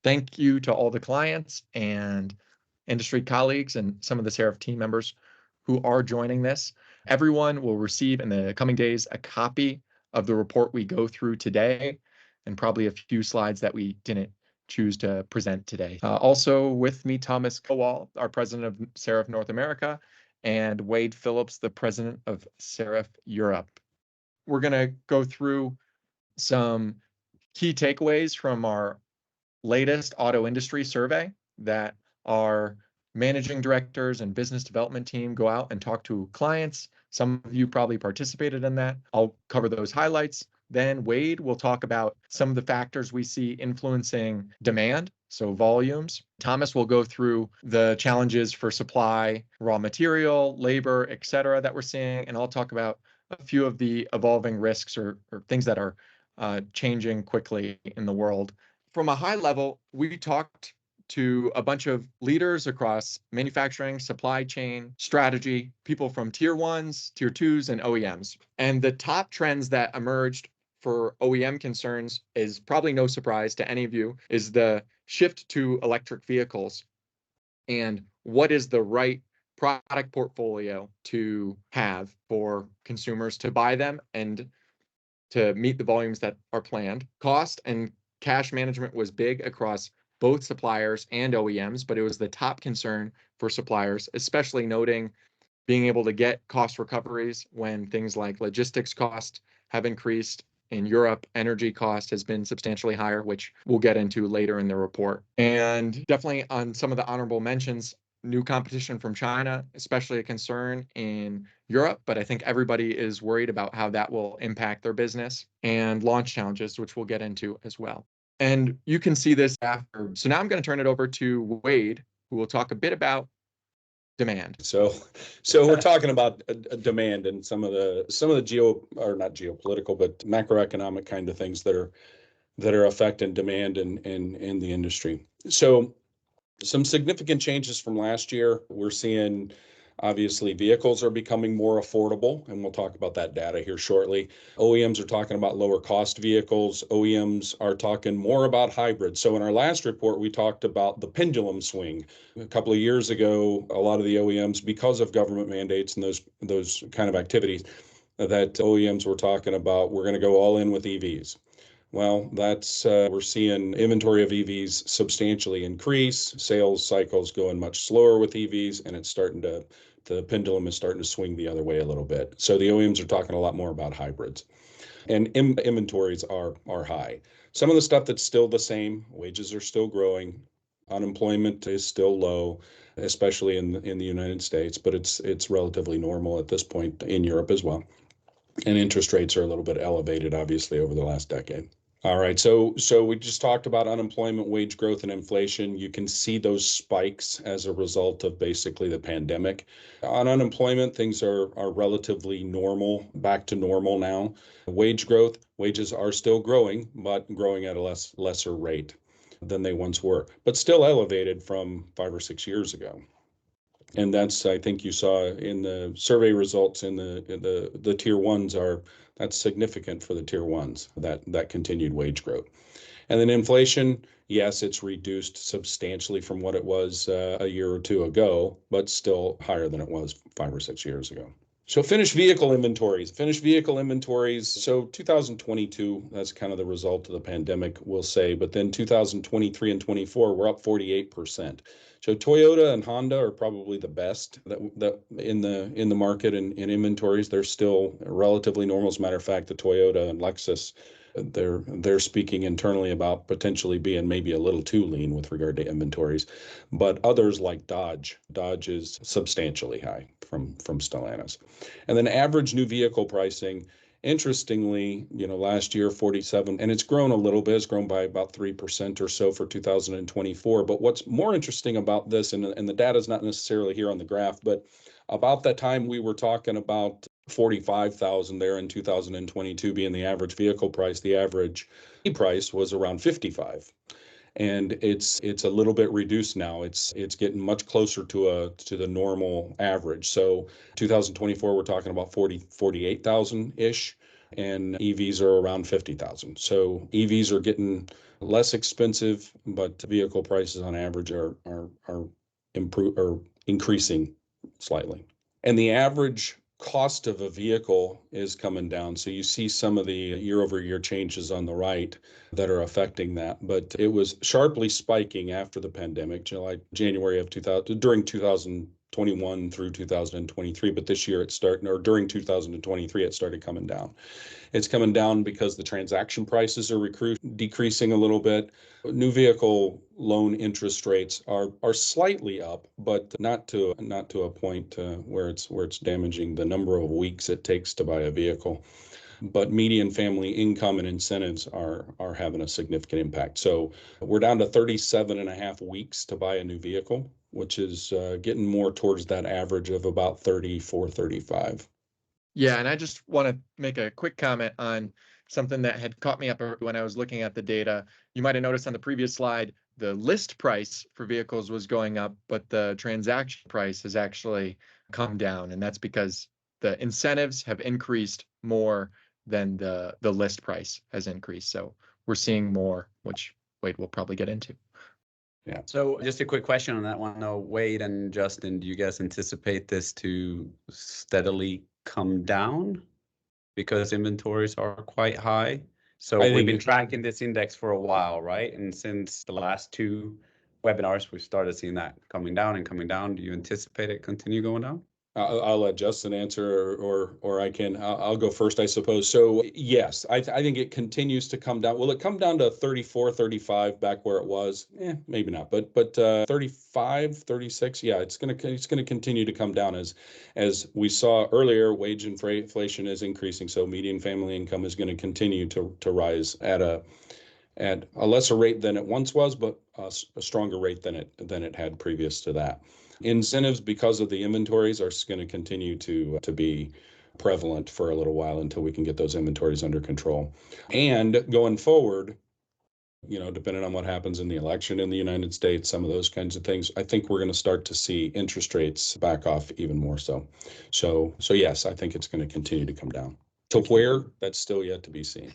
Thank you to all the clients and industry colleagues and some of the Seraph team members who are joining this. Everyone will receive in the coming days a copy of the report we go through today, and probably a few slides that we didn't choose to present today. Also with me, Thomas Kowal, our president of Seraph North America, and Wade Phillips, the president of Seraph Europe. We're going to go through some key takeaways from our latest auto industry survey that our managing directors and business development team go out and talk to clients. Some of you probably participated in that. I'll cover those highlights. Then Wade will talk about some of the factors we see influencing demand, so volumes. Thomas will go through the challenges for supply, raw material, labor, et cetera, that we're seeing. And I'll talk about a few of the evolving risks or things that are changing quickly in the world. From a high level, we talked to a bunch of leaders across manufacturing, supply chain, strategy, people from tier ones, tier twos, and OEMs. And the top trends that emerged for OEM concerns is probably no surprise to any of you, is the shift to electric vehicles and what is the right product portfolio to have for consumers to buy them and to meet the volumes that are planned. Cost and cash management was big across both suppliers and OEMs, but it was the top concern for suppliers, especially noting being able to get cost recoveries when things like logistics costs have increased. In Europe, energy cost has been substantially higher, which we'll get into later in the report. And definitely on some of the honorable mentions, new competition from China, especially a concern in Europe, but I think everybody is worried about how that will impact their business, and launch challenges, which we'll get into as well. And you can see this after. So now I'm going to turn it over to Wade, who will talk a bit about demand. So we're talking about demand and some of the not geopolitical, but macroeconomic kind of things that are affecting demand in the industry. So some significant changes from last year. We're seeing, obviously, vehicles are becoming more affordable, and we'll talk about that data here shortly. OEMs are talking about lower cost vehicles. OEMs are talking more about hybrids. So in our last report, we talked about the pendulum swing. A couple of years ago, a lot of the OEMs, because of government mandates and those kind of activities, that OEMs were talking about, we're going to go all in with EVs. Well, that's we're seeing inventory of EVs substantially increase, sales cycles going much slower with EVs, and the pendulum is starting to swing the other way a little bit. So the OEMs are talking a lot more about hybrids, and inventories are high. Some of the stuff that's still the same, wages are still growing, unemployment is still low, especially in the United States, but it's relatively normal at this point in Europe as well. And interest rates are a little bit elevated, obviously, over the last decade. All right, so we just talked about unemployment, wage growth, and inflation. You can see those spikes as a result of basically the pandemic. On unemployment, things are relatively normal, back to normal now. Wage growth, wages are still growing, but growing at a lesser rate than they once were, but still elevated from 5 or 6 years ago. And that's, I think you saw in the survey results in the tier ones that's significant for the tier ones, that continued wage growth. And then inflation, yes, it's reduced substantially from what it was a year or two ago, but still higher than it was 5 or 6 years ago. So finished vehicle inventories. So 2022, that's kind of the result of the pandemic, we'll say. But then 2023 and 24, we're up 48%. So Toyota and Honda are probably the best that in the market in inventories. They're still relatively normal. As a matter of fact, the Toyota and Lexus, they're speaking internally about potentially being maybe a little too lean with regard to inventories. But others like Dodge is substantially high from Stellantis. And then average new vehicle pricing, interestingly, last year 47, and it's grown a little bit. It's grown by about 3% or so for 2024. But what's more interesting about this, and the data is not necessarily here on the graph, but about that time we were talking about 45,000 there in 2022 being the average vehicle price. The average price was around 55. And it's a little bit reduced now. It's getting much closer to the normal average. So 2024, we're talking about 48,000 ish, and EVs are around 50,000. So EVs are getting less expensive, but vehicle prices on average are increasing slightly. And the average cost of a vehicle is coming down. So you see some of the year-over-year changes on the right that are affecting that. But it was sharply spiking after the pandemic, January of 2000, during 2021 through 2023. But this year during 2023, it started coming down. It's coming down because the transaction prices are decreasing a little bit. New vehicle loan interest rates are slightly up, but not to a point where it's damaging the number of weeks it takes to buy a vehicle. But median family income and incentives are having a significant impact. So we're down to 37 and a half weeks to buy a new vehicle, which is getting more towards that average of about 34, 35. Yeah, and I just want to make a quick comment on something that had caught me up when I was looking at the data. You might have noticed on the previous slide, the list price for vehicles was going up, but the transaction price has actually come down. And that's because the incentives have increased more than the list price has increased. So we're seeing more, which Wade will probably get into. Yeah. So just a quick question on that one. Though, Wade and Justin, do you guys anticipate this to steadily come down because inventories are quite high? So we've been tracking this index for a while, right? And since the last two webinars, we've started seeing that coming down and coming down. Do you anticipate it continue going down? I'll let Justin answer, or I can. I'll go first, I suppose. So yes, I think it continues to come down. Will it come down to 34, 35 back where it was? Maybe not, but 35, 36. Yeah, it's gonna continue to come down as we saw earlier. Wage inflation is increasing, so median family income is going to continue to rise at a lesser rate than it once was, but a stronger rate than it had previous to that. Incentives, because of the inventories, are going to continue to be prevalent for a little while until we can get those inventories under control. And going forward, depending on what happens in the election in the United States, some of those kinds of things, I think we're going to start to see interest rates back off even more so. So yes, I think it's going to continue to come down. To where, that's still yet to be seen.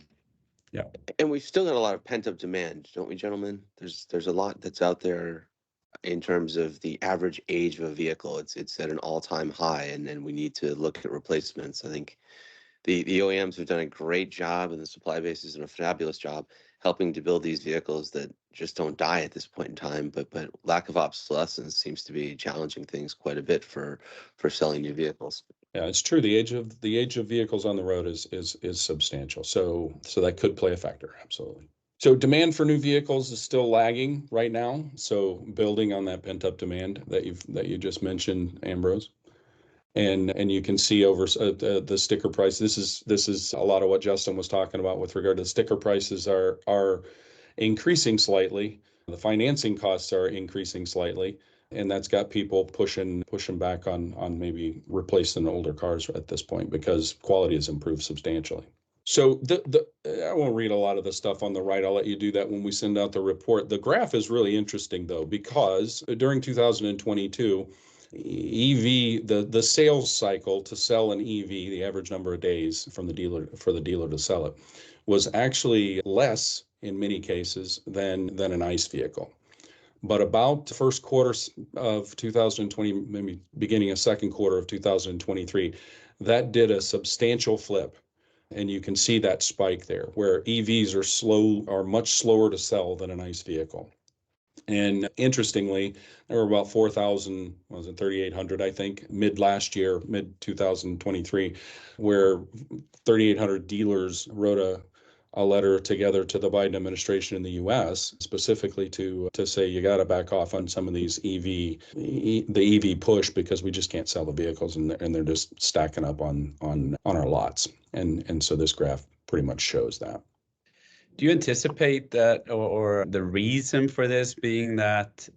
Yeah. And we've still got a lot of pent-up demand, don't we, gentlemen? There's a lot that's out there in terms of the average age of a vehicle. It's at an all-time high, and then we need to look at replacements. I think the OEMs have done a great job, and the supply base is doing a fabulous job helping to build these vehicles that just don't die at this point in time. But lack of obsolescence seems to be challenging things quite a bit for selling new vehicles. Yeah, it's true. The age of vehicles on the road is substantial. So that could play a factor. Absolutely. So demand for new vehicles is still lagging right now. So building on that pent up demand that you just mentioned, Ambrose, and you can see over the sticker price. This is a lot of what Justin was talking about with regard to sticker prices are increasing slightly. The financing costs are increasing slightly. And that's got people pushing back on maybe replacing older cars at this point because quality has improved substantially. So I won't read a lot of the stuff on the right. I'll let you do that when we send out the report. The graph is really interesting though, because during 2022, EV, the sales cycle to sell an EV, the average number of days from the dealer to sell it, was actually less in many cases than an ICE vehicle. But about the first quarter of 2020, maybe beginning of second quarter of 2023, that did a substantial flip. And you can see that spike there where EVs are much slower to sell than an ICE vehicle. And interestingly, there were about 3,800, I think, mid 2023, where 3,800 dealers wrote a letter together to the Biden administration in the U.S. specifically to say you got to back off on some of these the EV push because we just can't sell the vehicles and they're just stacking up on our lots. And so this graph pretty much shows that. Do you anticipate that or the reason for this being that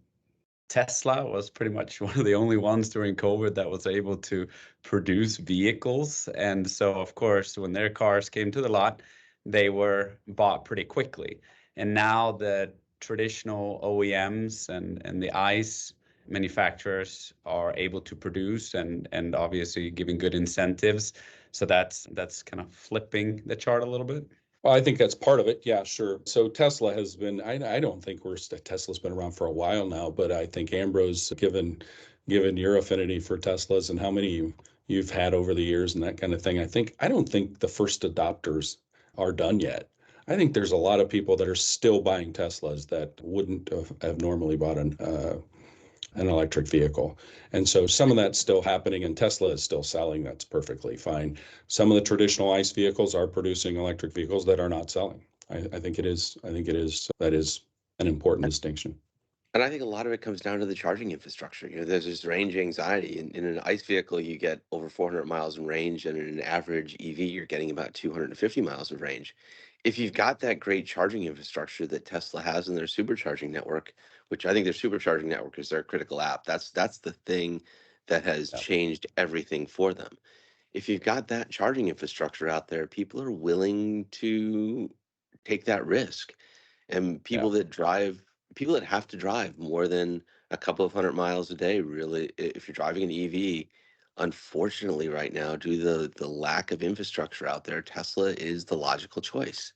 Tesla was pretty much one of the only ones during COVID that was able to produce vehicles? And so, of course, when their cars came to the lot, they were bought pretty quickly. And now the traditional OEMs and the ICE manufacturers are able to produce and obviously giving good incentives. So that's kind of flipping the chart a little bit. Well, I think that's part of it. Yeah, sure. So Tesla has been, I don't think Tesla's been around for a while now, but I think Ambrose, given your affinity for Teslas and how many you've had over the years and that kind of thing, I don't think the first adopters are done yet. I think there's a lot of people that are still buying Teslas that wouldn't have normally bought an electric vehicle. And so some of that's still happening, and Tesla is still selling. That's perfectly fine. Some of the traditional ICE vehicles are producing electric vehicles that are not selling. I think it is. That is an important distinction. And I think a lot of it comes down to the charging infrastructure. There's this range anxiety. In an ICE vehicle, you get over 400 miles in range, and in an average EV, you're getting about 250 miles of range. If you've got that great charging infrastructure that Tesla has in their supercharging network, which I think their supercharging network is their critical app, that's the thing that has Yeah. changed everything for them. If you've got that charging infrastructure out there, people are willing to take that risk. And Yeah. people that have to drive more than a couple of 100 miles a day, really, if you're driving an EV, unfortunately, right now, due to the lack of infrastructure out there, Tesla is the logical choice.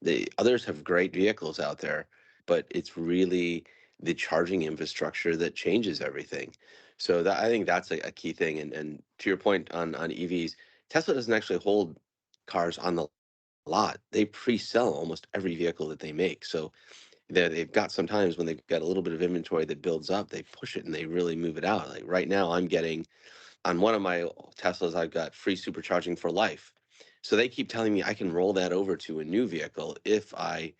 The others have great vehicles out there, but it's really the charging infrastructure that changes everything. So I think that's a key thing. And to your point on EVs, Tesla doesn't actually hold cars on the lot. They pre-sell almost every vehicle that they make. So they've got sometimes when they've got a little bit of inventory that builds up, they push it and they really move it out. Like right now, I'm getting on one of my Teslas, I've got free supercharging for life. So they keep telling me I can roll that over to a new vehicle if I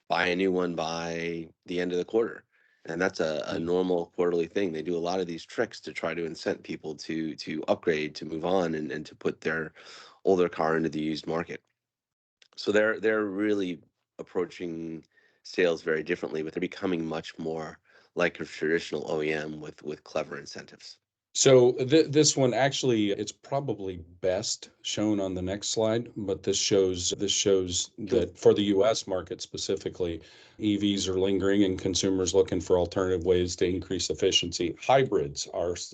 buy a new one by the end of the quarter. And that's a normal quarterly thing. They do a lot of these tricks to try to incent people to upgrade, to move on, and to put their older car into the used market. So they're really approaching sales very differently, but they're becoming much more like a traditional OEM with clever incentives. So this one actually, it's probably best shown on the next slide, but this shows that for the U.S. market specifically, EVs are lingering and consumers looking for alternative ways to increase efficiency. Hybrids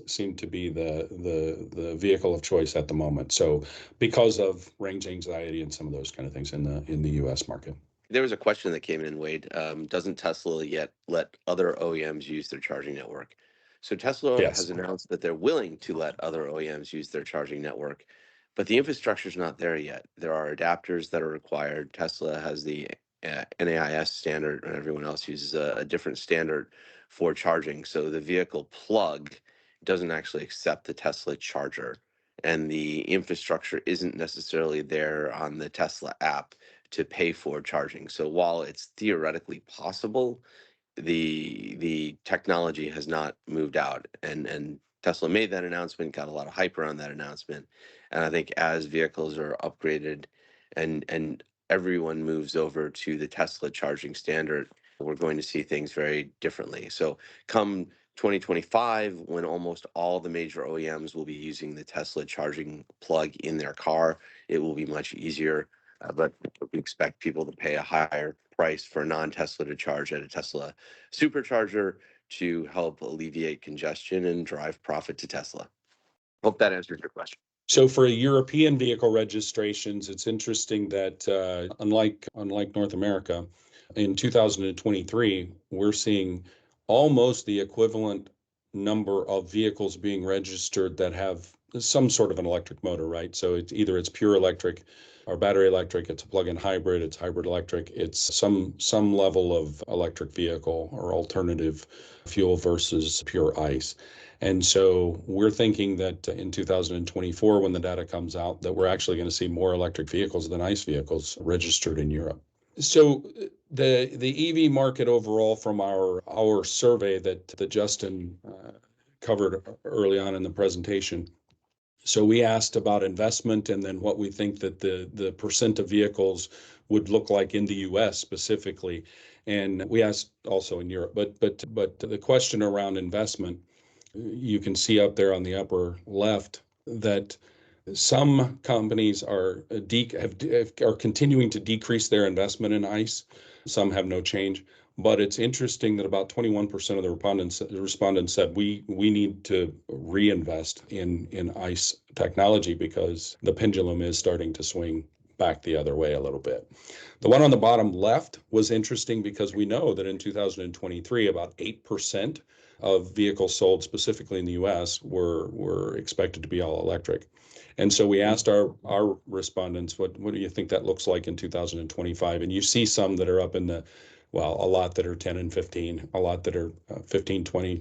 seem to be the vehicle of choice at the moment. So because of range anxiety and some of those kind of things in the U.S. market. There was a question that came in, Wade. Doesn't Tesla yet let other OEMs use their charging network? So Tesla Yes. has announced that they're willing to let other OEMs use their charging network, but the infrastructure is not there yet. There are adapters that are required. Tesla has the NAIS standard, and everyone else uses a different standard for charging. So the vehicle plug doesn't actually accept the Tesla charger, and the infrastructure isn't necessarily there on the Tesla app to pay for charging. So while it's theoretically possible, the technology has not moved out. And Tesla made that announcement, got a lot of hype around that announcement. And I think as vehicles are upgraded and everyone moves over to the Tesla charging standard, we're going to see things very differently. So come 2025, when almost all the major OEMs will be using the Tesla charging plug in their car, it will be much easier. But we expect people to pay a higher price for non-Tesla to charge at a Tesla supercharger to help alleviate congestion and drive profit to Tesla. Hope that answers your question. So for European vehicle registrations, it's interesting that unlike North America, in 2023, we're seeing almost the equivalent number of vehicles being registered that have some sort of an electric motor, right? So it's pure electric or battery electric, it's a plug-in hybrid, it's hybrid electric, it's some level of electric vehicle or alternative fuel versus pure ICE. And so we're thinking that in 2024, when the data comes out, that we're actually going to see more electric vehicles than ICE vehicles registered in Europe. So the EV market overall, from our survey that Justin covered early on in the presentation. So we asked about investment and then what we think that the percent of vehicles would look like in the U.S. specifically, and we asked also in Europe. But the question around investment, you can see up there on the upper left that some companies are continuing to decrease their investment in ICE. Some have no change. But it's interesting that about 21% of the respondents said we need to reinvest in ICE technology because the pendulum is starting to swing back the other way a little bit. The one on the bottom left was interesting because we know that in 2023, about 8% of vehicles sold specifically in the US were expected to be all electric. And so we asked our respondents, what do you think that looks like in 2025? And you see some that are up in the, well, a lot that are 10 and 15, a lot that are 15, 20,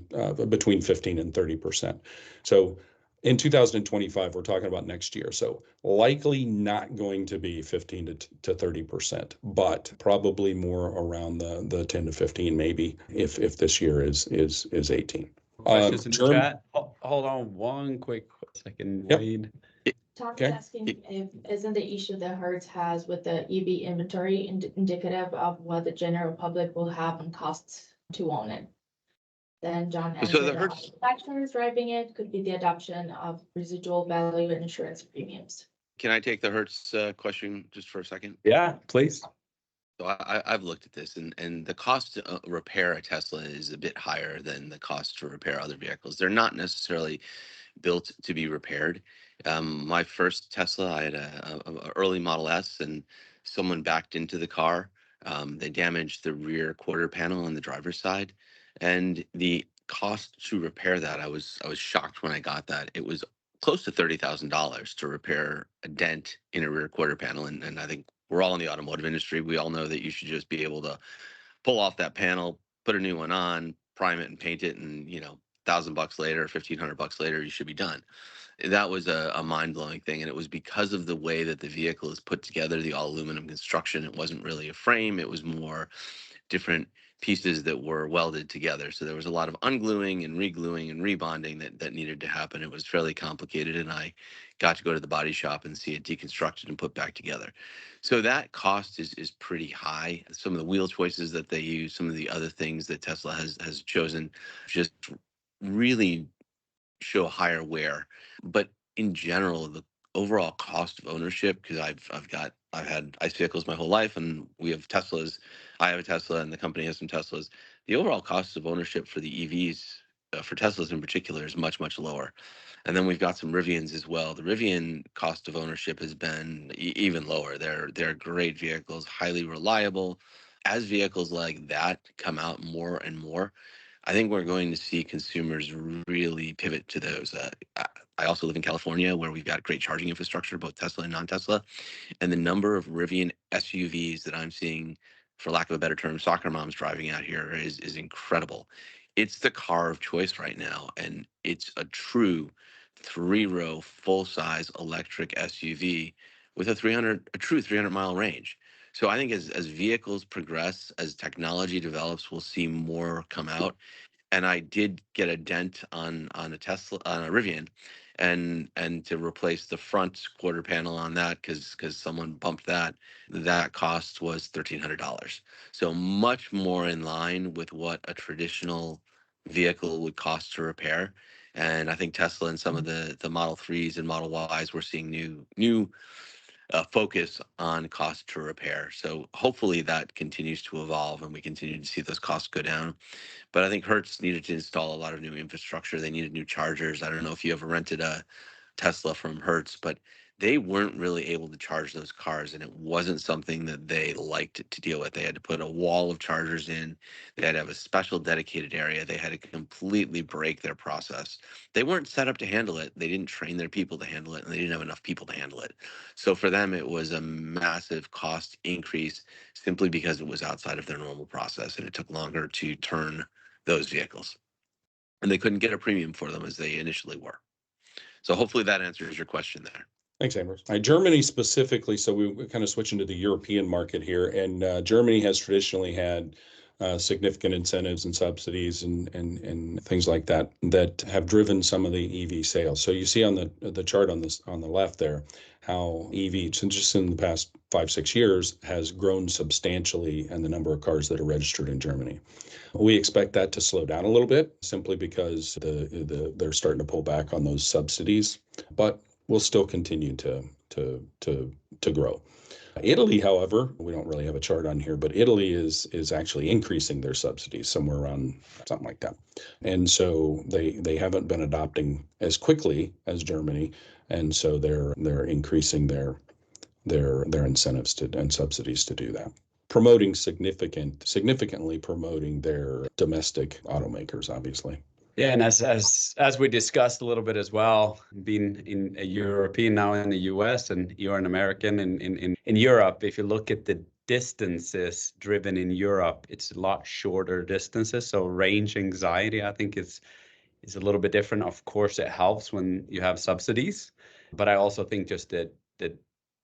between 15 and 30%. So in 2025, we're talking about next year. So likely not going to be 15 to 30%, but probably more around the 10 to 15, maybe if this year is 18. Questions in the chat? Hold on one quick second, Yep. Wade. Tom's Okay. asking if isn't the issue that Hertz has with the EV inventory indicative of what the general public will have and costs to own it? Then John So answered the that Hertz- manufacturers driving it could be the adoption of residual value and insurance premiums. Can I take the Hertz question just for a second? Yeah, please. So I've looked at this, and the cost to repair a Tesla is a bit higher than the cost to repair other vehicles. They're not necessarily built to be repaired. My first Tesla, I had a early Model S, and someone backed into the car. They damaged the rear quarter panel on the driver's side, and the cost to repair that, I was shocked when I got that. It was close to $30,000 to repair a dent in a rear quarter panel, and I think we're all in the automotive industry. We all know that you should just be able to pull off that panel, put a new one on, prime it and paint it, and $1,000 later, $1,500 later, you should be done. That was a mind-blowing thing, and it was because of the way that the vehicle is put together, the all aluminum construction. It wasn't really a frame, it was more different pieces that were welded together. So there was a lot of ungluing and regluing and rebonding that needed to happen. It was fairly complicated, and I got to go to the body shop and see it deconstructed and put back together. So that cost is pretty high. Some of the wheel choices that they use, some of the other things that Tesla has chosen, just really show higher wear. But in general, the overall cost of ownership, because I've had ICE vehicles my whole life, and we have Teslas. I have a Tesla, and the company has some Teslas. The overall cost of ownership for the EVs, for Teslas in particular, is much, much lower. And then we've got some Rivians as well. The Rivian cost of ownership has been even lower. They're great vehicles, highly reliable. As vehicles like that come out more and more, I think we're going to see consumers really pivot to those. I also live in California, where we've got great charging infrastructure, both Tesla and non-Tesla. And the number of Rivian SUVs that I'm seeing, for lack of a better term, soccer moms driving out here is incredible. It's the car of choice right now, and it's a true 3-row full-size electric SUV with a true 300-mile range. So I think as vehicles progress, as technology develops, we'll see more come out. And I did get a dent on a Tesla, on a Rivian, and to replace the front quarter panel on that, because someone bumped that cost was $1,300. So much more in line with what a traditional vehicle would cost to repair. And I think Tesla and some of the Model 3s and Model Ys, we're seeing new focus on cost to repair. So hopefully that continues to evolve, and we continue to see those costs go down. But I think Hertz needed to install a lot of new infrastructure. They needed new chargers. I don't know if you ever rented a Tesla from Hertz, but they weren't really able to charge those cars, and it wasn't something that they liked to deal with. They had to put a wall of chargers in. They had to have a special dedicated area. They had to completely break their process. They weren't set up to handle it. They didn't train their people to handle it, and they didn't have enough people to handle it. So for them, it was a massive cost increase simply because it was outside of their normal process, and it took longer to turn those vehicles. And they couldn't get a premium for them as they initially were. So hopefully that answers your question there. Thanks, Amber. Germany specifically, so we kind of switch into the European market here, and Germany has traditionally had significant incentives and subsidies and things like that have driven some of the EV sales. So you see on the chart on the left there how EV, since just in the past 5-6 years, has grown substantially in the number of cars that are registered in Germany. We expect that to slow down a little bit simply because they're starting to pull back on those subsidies, but will still continue to grow. Italy, however, we don't really have a chart on here, but Italy is actually increasing their subsidies somewhere around something like that. And so they haven't been adopting as quickly as Germany, and so they're increasing their their incentives and subsidies to do that. Promoting significantly promoting their domestic automakers, obviously. Yeah, and as we discussed a little bit as well, being in a European now in the US and you're an American in Europe, if you look at the distances driven in Europe, it's a lot shorter distances. So range anxiety, I think is a little bit different. Of course, it helps when you have subsidies, but I also think just the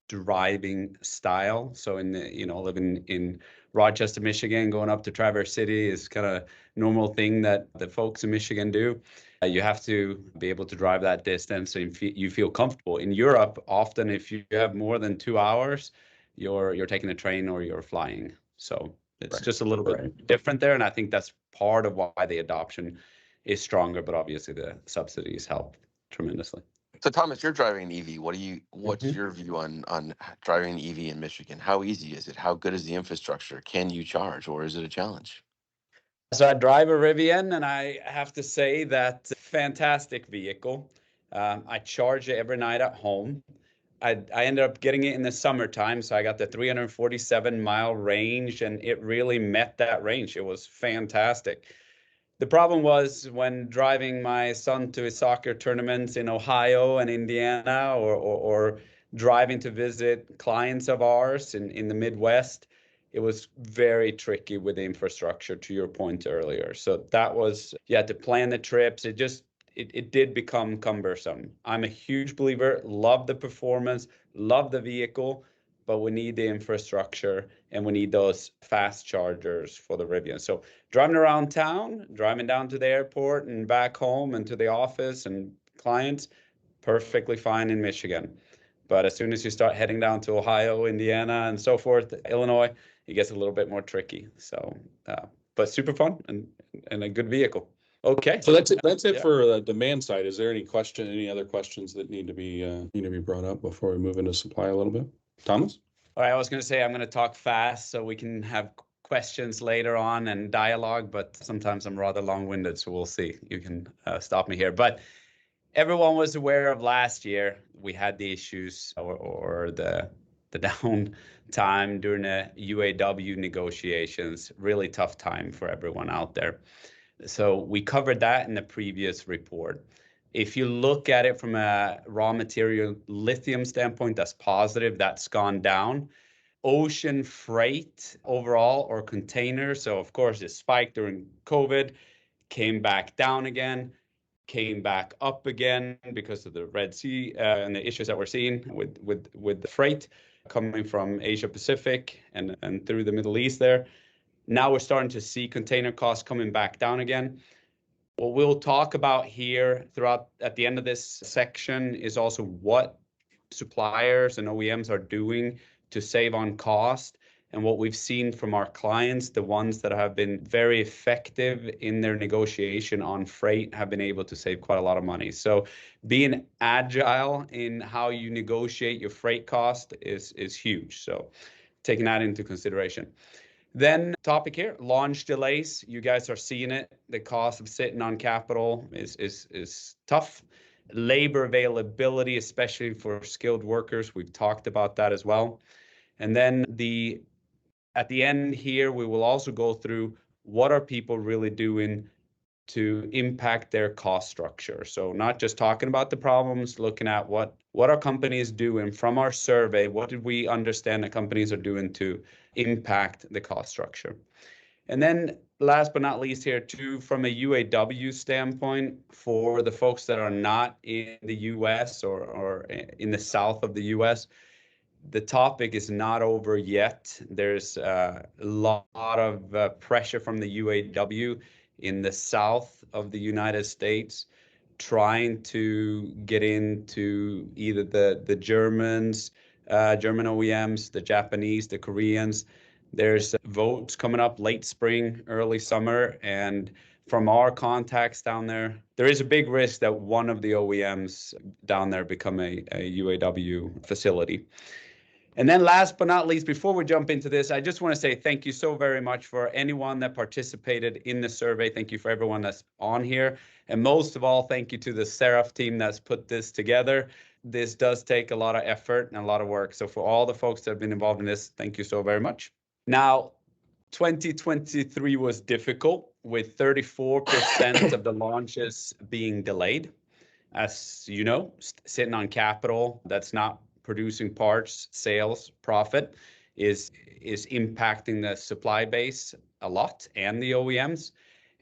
driving style. So in the, living in Rochester, Michigan, going up to Traverse City is kind of normal thing that the folks in Michigan do. You have to be able to drive that distance so you feel comfortable. In Europe, often if you have more than 2 hours, you're taking a train or you're flying. So it's just a little bit different there. And I think that's part of why the adoption is stronger, but obviously the subsidies help tremendously. So Thomas, you're driving an EV. What's your view on driving an EV in Michigan? How easy is it? How good is the infrastructure? Can you charge, or is it a challenge? So I drive a Rivian, and I have to say that fantastic vehicle. I charge it every night at home. I ended up getting it in the summertime, so I got the 347-mile range, and it really met that range. It was fantastic. The problem was when driving my son to his soccer tournaments in Ohio and Indiana, or driving to visit clients of ours in the Midwest, it was very tricky with the infrastructure, to your point earlier. So that was, you had to plan the trips. It did become cumbersome. I'm a huge believer, love the performance, love the vehicle, but we need the infrastructure and we need those fast chargers for the Rivian. So driving around town, driving down to the airport and back home and to the office and clients, perfectly fine in Michigan. But as soon as you start heading down to Ohio, Indiana, and so forth, Illinois, it gets a little bit more tricky. So, but super fun and a good vehicle. Okay. So that's it for the demand side. Is there any other questions that need to be brought up before we move into supply a little bit? Thomas? All right, I was going to say I'm going to talk fast so we can have questions later on and dialogue, but sometimes I'm rather long-winded, so we'll see. You can stop me here. But everyone was aware of last year we had the issues or the downtime during the UAW negotiations. Really tough time for everyone out there. So we covered that in the previous report. If you look at it from a raw material lithium standpoint, that's positive. That's gone down. Ocean freight overall, or containers, so of course it spiked during COVID, came back down again, came back up again because of the Red Sea and the issues that we're seeing with the freight coming from Asia Pacific and through the Middle East there. Now we're starting to see container costs coming back down again. What we'll talk about here at the end of this section is also what suppliers and OEMs are doing to save on cost. And what we've seen from our clients, the ones that have been very effective in their negotiation on freight, have been able to save quite a lot of money. So being agile in how you negotiate your freight cost is huge. So taking that into consideration. Then topic here, launch delays. You guys are seeing it. The cost of sitting on capital is tough. Labor availability, especially for skilled workers. We've talked about that as well. And then at the end here, we will also go through what are people really doing to impact their cost structure. So not just talking about the problems, looking at what are companies doing from our survey, what did we understand that companies are doing to impact the cost structure. And then last but not least here too, from a UAW standpoint, for the folks that are not in the US or in the south of the US, the topic is not over yet. There's a lot of pressure from the UAW in the south of the United States, trying to get into either the Germans, German OEMs, the Japanese, the Koreans. There's votes coming up late spring, early summer, and from our contacts down there, there is a big risk that one of the OEMs down there become a UAW facility. And then last but not least, before we jump into this, I just want to say thank you so very much for anyone that participated in the survey. Thank you for everyone that's on here. And most of all, thank you to the Seraph team that's put this together. this does take a lot of effort and a lot of work. So for all the folks that have been involved in this, thank you so very much. Now, 2023 was difficult, with 34% of the launches being delayed. As you know, sitting on capital that's not producing parts, sales, profit is impacting the supply base a lot, and the OEMs.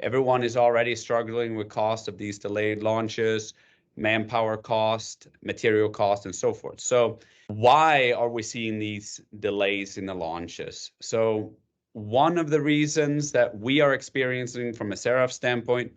Everyone is already struggling with cost of these delayed launches, manpower cost, material cost, and so forth. So why are we seeing these delays in the launches? So one of the reasons that we are experiencing from a Seraph standpoint,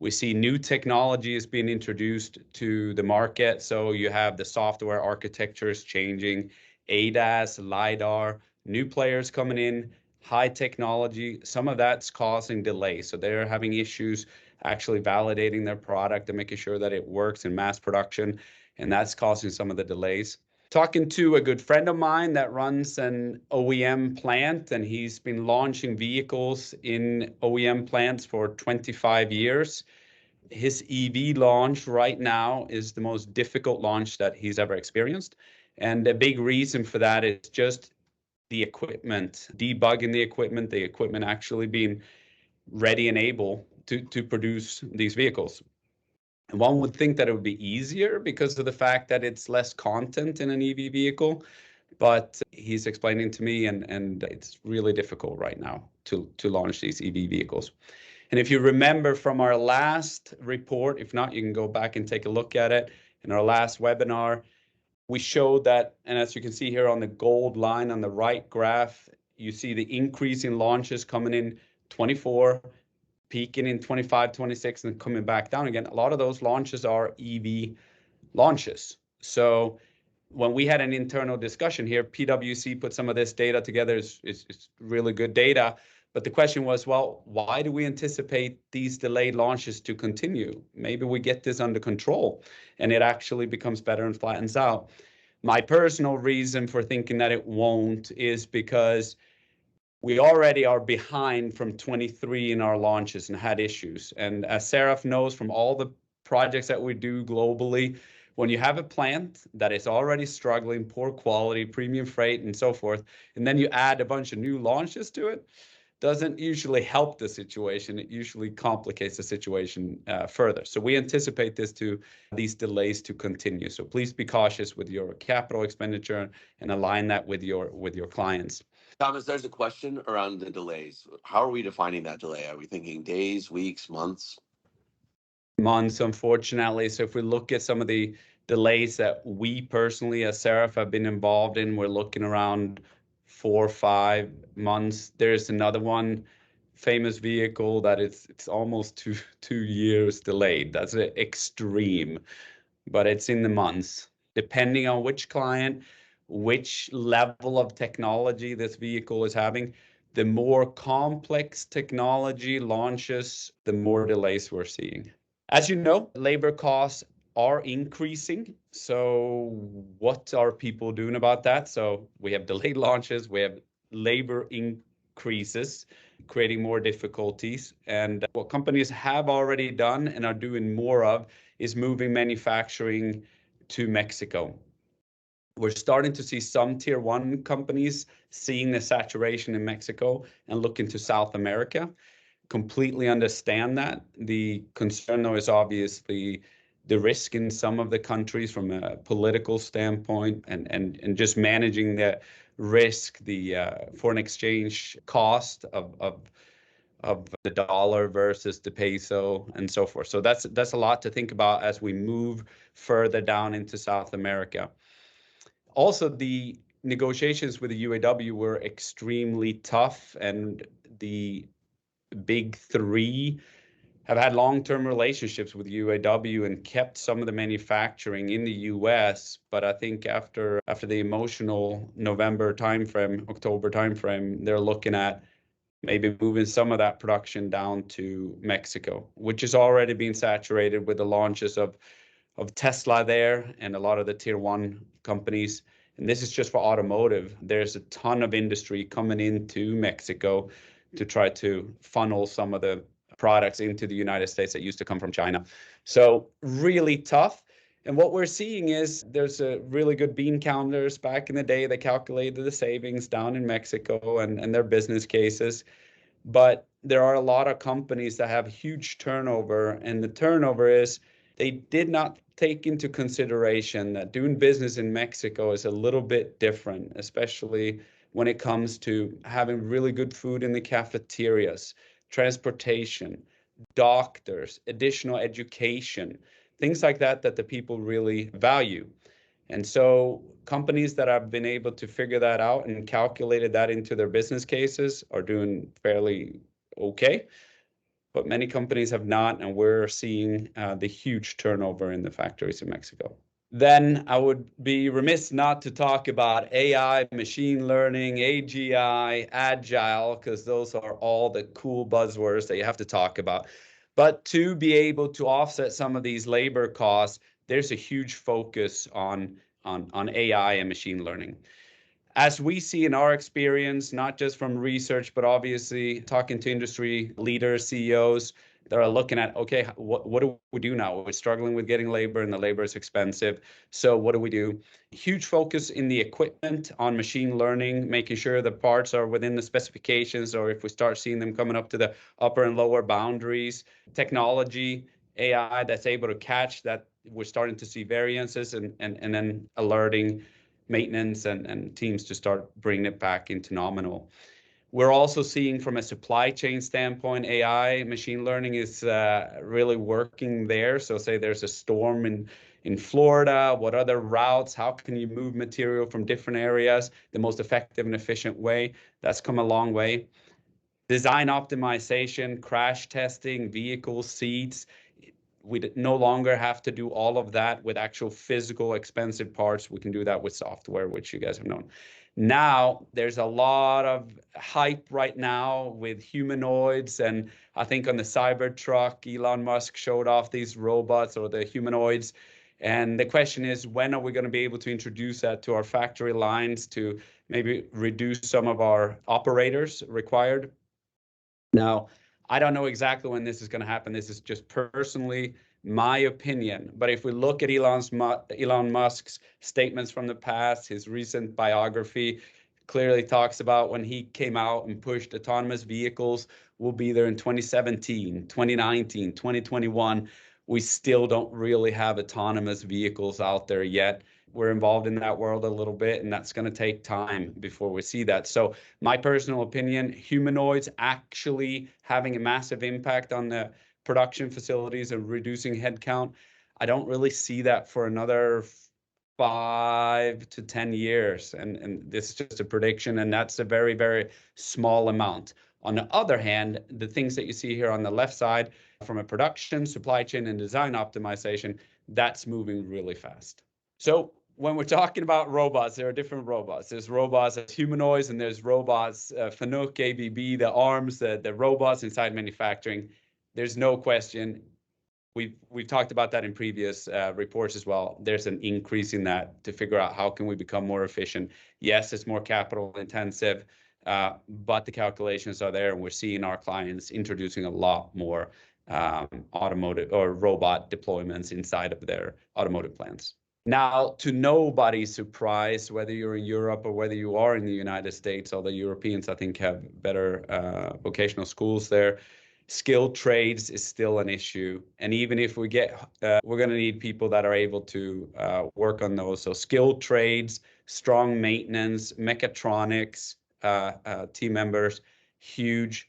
we see new technologies being introduced to the market. So you have the software architectures changing, ADAS, LiDAR, new players coming in, high technology. Some of that's causing delays. So they're having issues actually validating their product and making sure that it works in mass production. And that's causing some of the delays. Talking to a good friend of mine that runs an OEM plant, and he's been launching vehicles in OEM plants for 25 years. His EV launch right now is the most difficult launch that he's ever experienced. And a big reason for that is just the equipment, debugging the equipment actually being ready and able to produce these vehicles. And one would think that it would be easier because of the fact that it's less content in an EV vehicle, but he's explaining to me, and it's really difficult right now to launch these EV vehicles. And if you remember from our last report, if not, you can go back and take a look at it. In our last webinar, we showed that, and as you can see here on the gold line on the right graph, you see the increase in launches coming in 24, peaking in 25, 26, and coming back down again. A lot of those launches are EV launches. So when we had an internal discussion here, PwC put some of this data together. It's really good data. But the question was, well, why do we anticipate these delayed launches to continue? Maybe we get this under control and it actually becomes better and flattens out. My personal reason for thinking that it won't is because we already are behind from 23 in our launches and had issues. And as Seraph knows from all the projects that we do globally, when you have a plant that is already struggling, poor quality, premium freight, and so forth, and then you add a bunch of new launches to it, doesn't usually help the situation. It usually complicates the situation further. So we anticipate these delays to continue. So please be cautious with your capital expenditure and align that with your clients. Thomas, there's a question around the delays. How are we defining that delay? Are we thinking days, weeks, months? Months, unfortunately. So if we look at some of the delays that we personally as Seraph have been involved in, we're looking around 4 or 5 months. There's another one, famous vehicle, that it's almost two years delayed. That's an extreme, but it's in the months. Depending on which client, which level of technology this vehicle is having, the more complex technology launches, the more delays we're seeing. As you know, labor costs are increasing. So what are people doing about that? So we have delayed launches, we have labor increases, creating more difficulties. And what companies have already done and are doing more of is moving manufacturing to Mexico. We're starting to see some tier 1 companies seeing the saturation in Mexico and looking to South America. Completely understand that. The concern, though, is obviously the risk in some of the countries from a political standpoint, and just managing the risk, the foreign exchange cost of the dollar versus the peso and so forth. So that's a lot to think about as we move further down into South America. Also, the negotiations with the UAW were extremely tough, and the big 3 have had long-term relationships with UAW and kept some of the manufacturing in the US. But I think after the emotional November timeframe, October timeframe, they're looking at maybe moving some of that production down to Mexico, which is already being saturated with the launches of Tesla there and a lot of the tier 1 companies. And this is just for automotive. There's a ton of industry coming into Mexico to try to funnel some of the products into the United States that used to come from China. So really tough. And what we're seeing is there's a really good bean counters back in the day that calculated the savings down in Mexico and their business cases. But there are a lot of companies that have huge turnover, and the turnover is they did not take into consideration that doing business in Mexico is a little bit different, especially when it comes to having really good food in the cafeterias, transportation, doctors, additional education, things like that that the people really value. And so companies that have been able to figure that out and calculated that into their business cases are doing fairly okay. But many companies have not, and we're seeing the huge turnover in the factories in Mexico. Then I would be remiss not to talk about AI, machine learning, AGI, agile, because those are all the cool buzzwords that you have to talk about. But to be able to offset some of these labor costs, there's a huge focus on AI and machine learning. As we see in our experience, not just from research, but obviously talking to industry leaders, CEOs, that are looking at, okay, what do we do now? We're struggling with getting labor and the labor is expensive. So what do we do? Huge focus in the equipment on machine learning, making sure the parts are within the specifications, or if we start seeing them coming up to the upper and lower boundaries, technology, AI that's able to catch that we're starting to see variances and then alerting maintenance and teams to start bringing it back into nominal. We're also seeing from a supply chain standpoint, AI, machine learning is really working there. So say there's a storm in Florida, what other routes, how can you move material from different areas, the most effective and efficient way? That's come a long way. Design optimization, crash testing, vehicle seats. We no longer have to do all of that with actual physical expensive parts. We can do that with software, which you guys have known. Now, there's a lot of hype right now with humanoids. And I think on the Cybertruck, Elon Musk showed off these robots or the humanoids. And the question is, when are we going to be able to introduce that to our factory lines to maybe reduce some of our operators required? Now, I don't know exactly when this is going to happen. This is just personally my opinion. But if we look at Elon Musk's statements from the past, his recent biography clearly talks about when he came out and pushed autonomous vehicles will be there in 2017, 2019, 2021. We still don't really have autonomous vehicles out there yet. We're involved in that world a little bit, and that's going to take time before we see that. So my personal opinion, humanoids actually having a massive impact on the production facilities and reducing headcount. I don't really see that for another 5 to 10 years. And this is just a prediction, and that's a very, very small amount. On the other hand, the things that you see here on the left side from a production, supply chain, and design optimization, that's moving really fast. So when we're talking about robots, there are different robots. There's robots as humanoids, and there's robots, Fanuc, ABB, the arms, the robots inside manufacturing. There's no question. We've talked about that in previous reports as well. There's an increase in that to figure out how can we become more efficient. Yes, it's more capital intensive, but the calculations are there, and we're seeing our clients introducing a lot more automotive or robot deployments inside of their automotive plants. Now, to nobody's surprise, whether you're in Europe or whether you are in the United States, although Europeans, I think, have better vocational schools there, skilled trades is still an issue. And even if we get, we're going to need people that are able to work on those. So skilled trades, strong maintenance, mechatronics, team members, huge.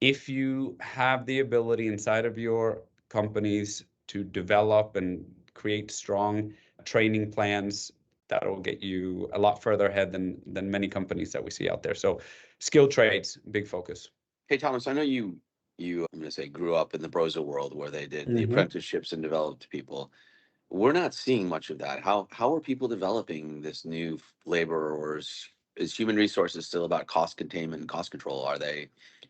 If you have the ability inside of your companies to develop and create strong training plans, that will get you a lot further ahead than many companies that we see out there. So skilled trades, big focus. Hey, Thomas, I know you I'm going to say grew up in the Broza world where they did the apprenticeships and developed people. We're not seeing much of that. How are people developing this new labor, or is human resources still about cost containment and cost control?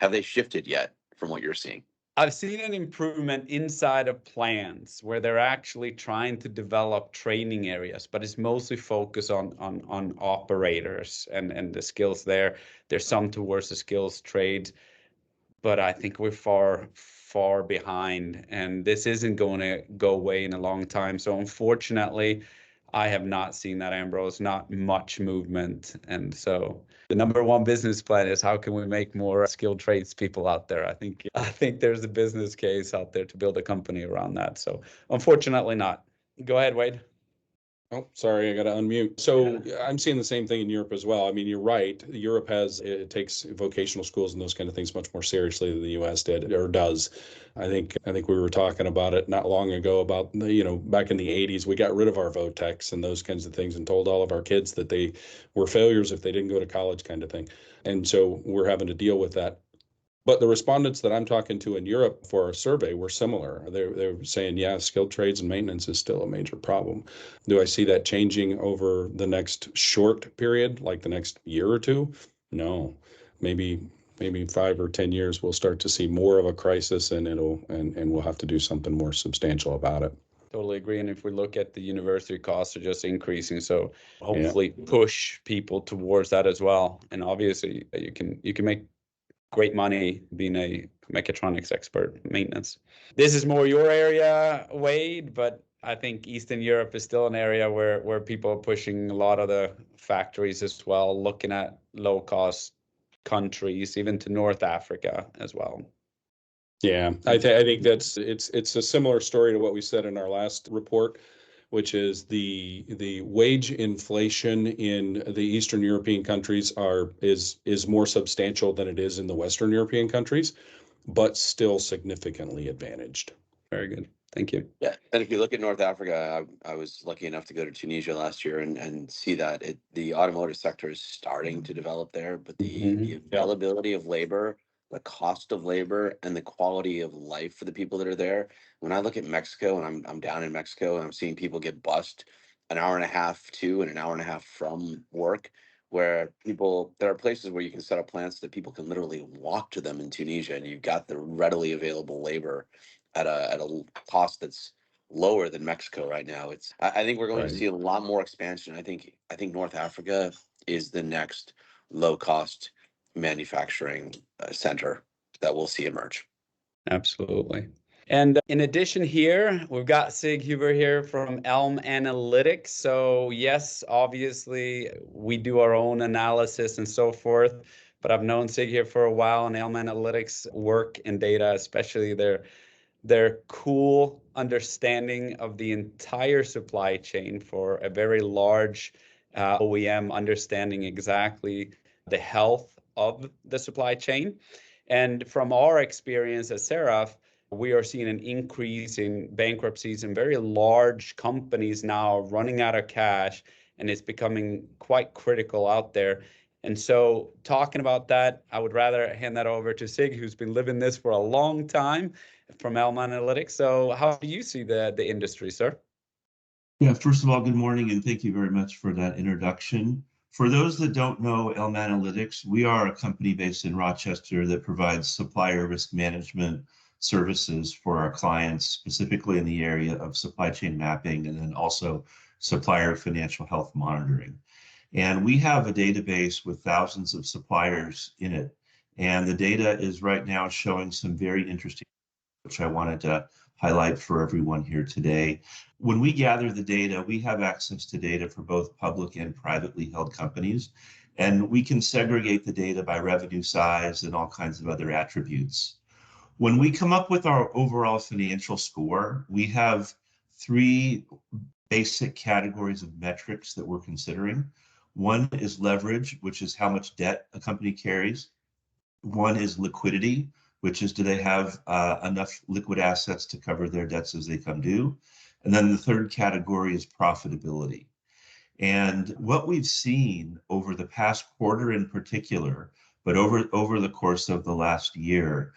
Have they shifted yet from what you're seeing? I've seen an improvement inside of plants where they're actually trying to develop training areas, but it's mostly focused on operators and the skills there. There's some towards the skills trades, but I think we're far far behind, and this isn't going to go away in a long time. So unfortunately, I have not seen that, Ambrose, not much movement. And so the number one business plan is how can we make more skilled trades people out there? I think there's a business case out there to build a company around that. So unfortunately not. Go ahead, Wade. Oh, sorry, I got to unmute. So I'm seeing the same thing in Europe as well. I mean, you're right. Europe it takes vocational schools and those kind of things much more seriously than the U.S. did or does. I think we were talking about it not long ago about back in the 80s, we got rid of our VOTEX and those kinds of things and told all of our kids that they were failures if they didn't go to college, kind of thing. And so we're having to deal with that. But the respondents that I'm talking to in Europe for our survey were similar. They're saying, yeah, skilled trades and maintenance is still a major problem. Do I see that changing over the next short period, like the next year or two? No. Maybe 5 or 10 years we'll start to see more of a crisis, and we'll have to do something more substantial about it. Totally agree. And if we look at the university costs are just increasing, so hopefully push people towards that as well. And obviously you can make great money being a mechatronics expert, maintenance. This is more your area, Wade, but I think Eastern Europe is still an area where people are pushing a lot of the factories as well, looking at low cost countries, even to North Africa as well. Yeah, I think it's a similar story to what we said in our last report, which is the wage inflation in the Eastern European countries is more substantial than it is in the Western European countries, but still significantly advantaged. Very good. Thank you. Yeah, and if you look at North Africa, I was lucky enough to go to Tunisia last year and see that the automotive sector is starting to develop there, but the availability of labor, the cost of labor, and the quality of life for the people that are there. When I look at Mexico, and I'm down in Mexico, and I'm seeing people get bussed an hour and a half to and an hour and a half from work, where there are places where you can set up plants that people can literally walk to them in Tunisia, and you've got the readily available labor at a cost that's lower than Mexico right now. I think we're going to see a lot more expansion. I think North Africa is the next low cost manufacturing center that we'll see emerge. Absolutely. And in addition here, we've got Sig Huber here from Elm Analytics. So yes, obviously we do our own analysis and so forth, but I've known Sig here for a while, and Elm Analytics work in data, especially their cool understanding of the entire supply chain for a very large OEM, understanding exactly the health of the supply chain. And from our experience at Seraph, we are seeing an increase in bankruptcies and very large companies now running out of cash, and it's becoming quite critical out there. And so talking about that, I would rather hand that over to Sig, who's been living this for a long time from Elm Analytics. So how do you see the industry, sir? Yeah, first of all, good morning, and thank you very much for that introduction. For those that don't know Elm Analytics, we are a company based in Rochester that provides supplier risk management services for our clients, specifically in the area of supply chain mapping and then also supplier financial health monitoring. And we have a database with thousands of suppliers in it. And the data is right now showing some very interesting, which I wanted to highlight for everyone here today. When we gather the data, we have access to data for both public and privately held companies, and we can segregate the data by revenue size and all kinds of other attributes. When we come up with our overall financial score, we have 3 basic categories of metrics that we're considering. One is leverage, which is how much debt a company carries. One is liquidity, which is do they have enough liquid assets to cover their debts as they come due? And then the third category is profitability. And what we've seen over the past quarter in particular, but over the course of the last year,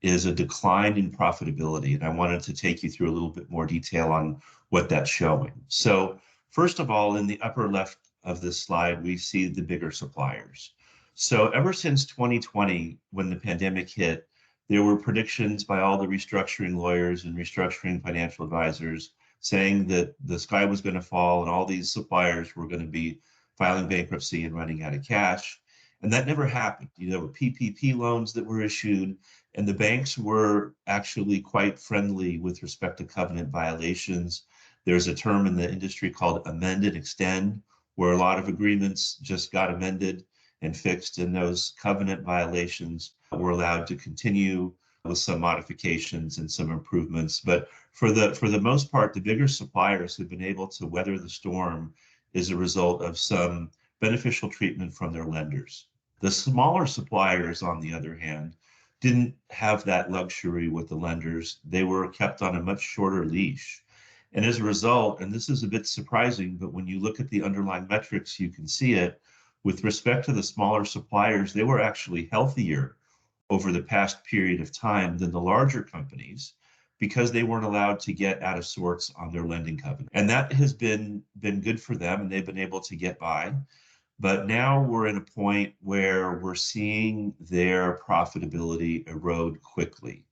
is a decline in profitability. And I wanted to take you through a little bit more detail on what that's showing. So first of all, in the upper left of this slide, we see the bigger suppliers. So ever since 2020, when the pandemic hit, there were predictions by all the restructuring lawyers and restructuring financial advisors saying that the sky was going to fall and all these suppliers were going to be filing bankruptcy and running out of cash. And that never happened. There were PPP loans that were issued, And the banks were actually quite friendly with respect to covenant violations. There's a term in the industry called amend and extend, where a lot of agreements just got amended and fixed, and those covenant violations were allowed to continue with some modifications and some improvements. But for the most part, the bigger suppliers have been able to weather the storm as a result of some beneficial treatment from their lenders. The smaller suppliers, on the other hand, didn't have that luxury with the lenders. They were kept on a much shorter leash. And as a result, and this is a bit surprising, but when you look at the underlying metrics, you can see it. With respect to the smaller suppliers, they were actually healthier over the past period of time than the larger companies because they weren't allowed to get out of sorts on their lending covenant. And that has been good for them, and they've been able to get by. But now we're at a point where we're seeing their profitability erode quickly.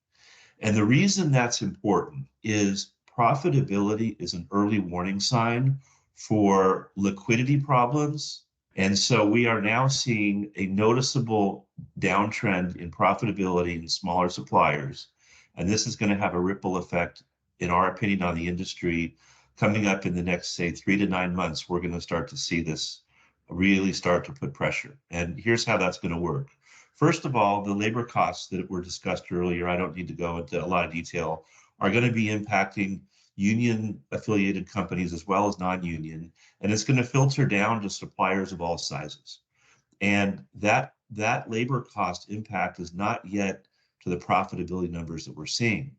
And the reason that's important is profitability is an early warning sign for liquidity problems. And so we are now seeing a noticeable downtrend in profitability in smaller suppliers. And this is going to have a ripple effect, in our opinion, on the industry. Coming up in the next, say, 3 to 9 months, we're going to start to see this really start to put pressure. And here's how that's going to work. First of all, the labor costs that were discussed earlier, I don't need to go into a lot of detail, are going to be impacting union affiliated companies as well as non-union, and it's going to filter down to suppliers of all sizes. And that labor cost impact is not yet to the profitability numbers that we're seeing.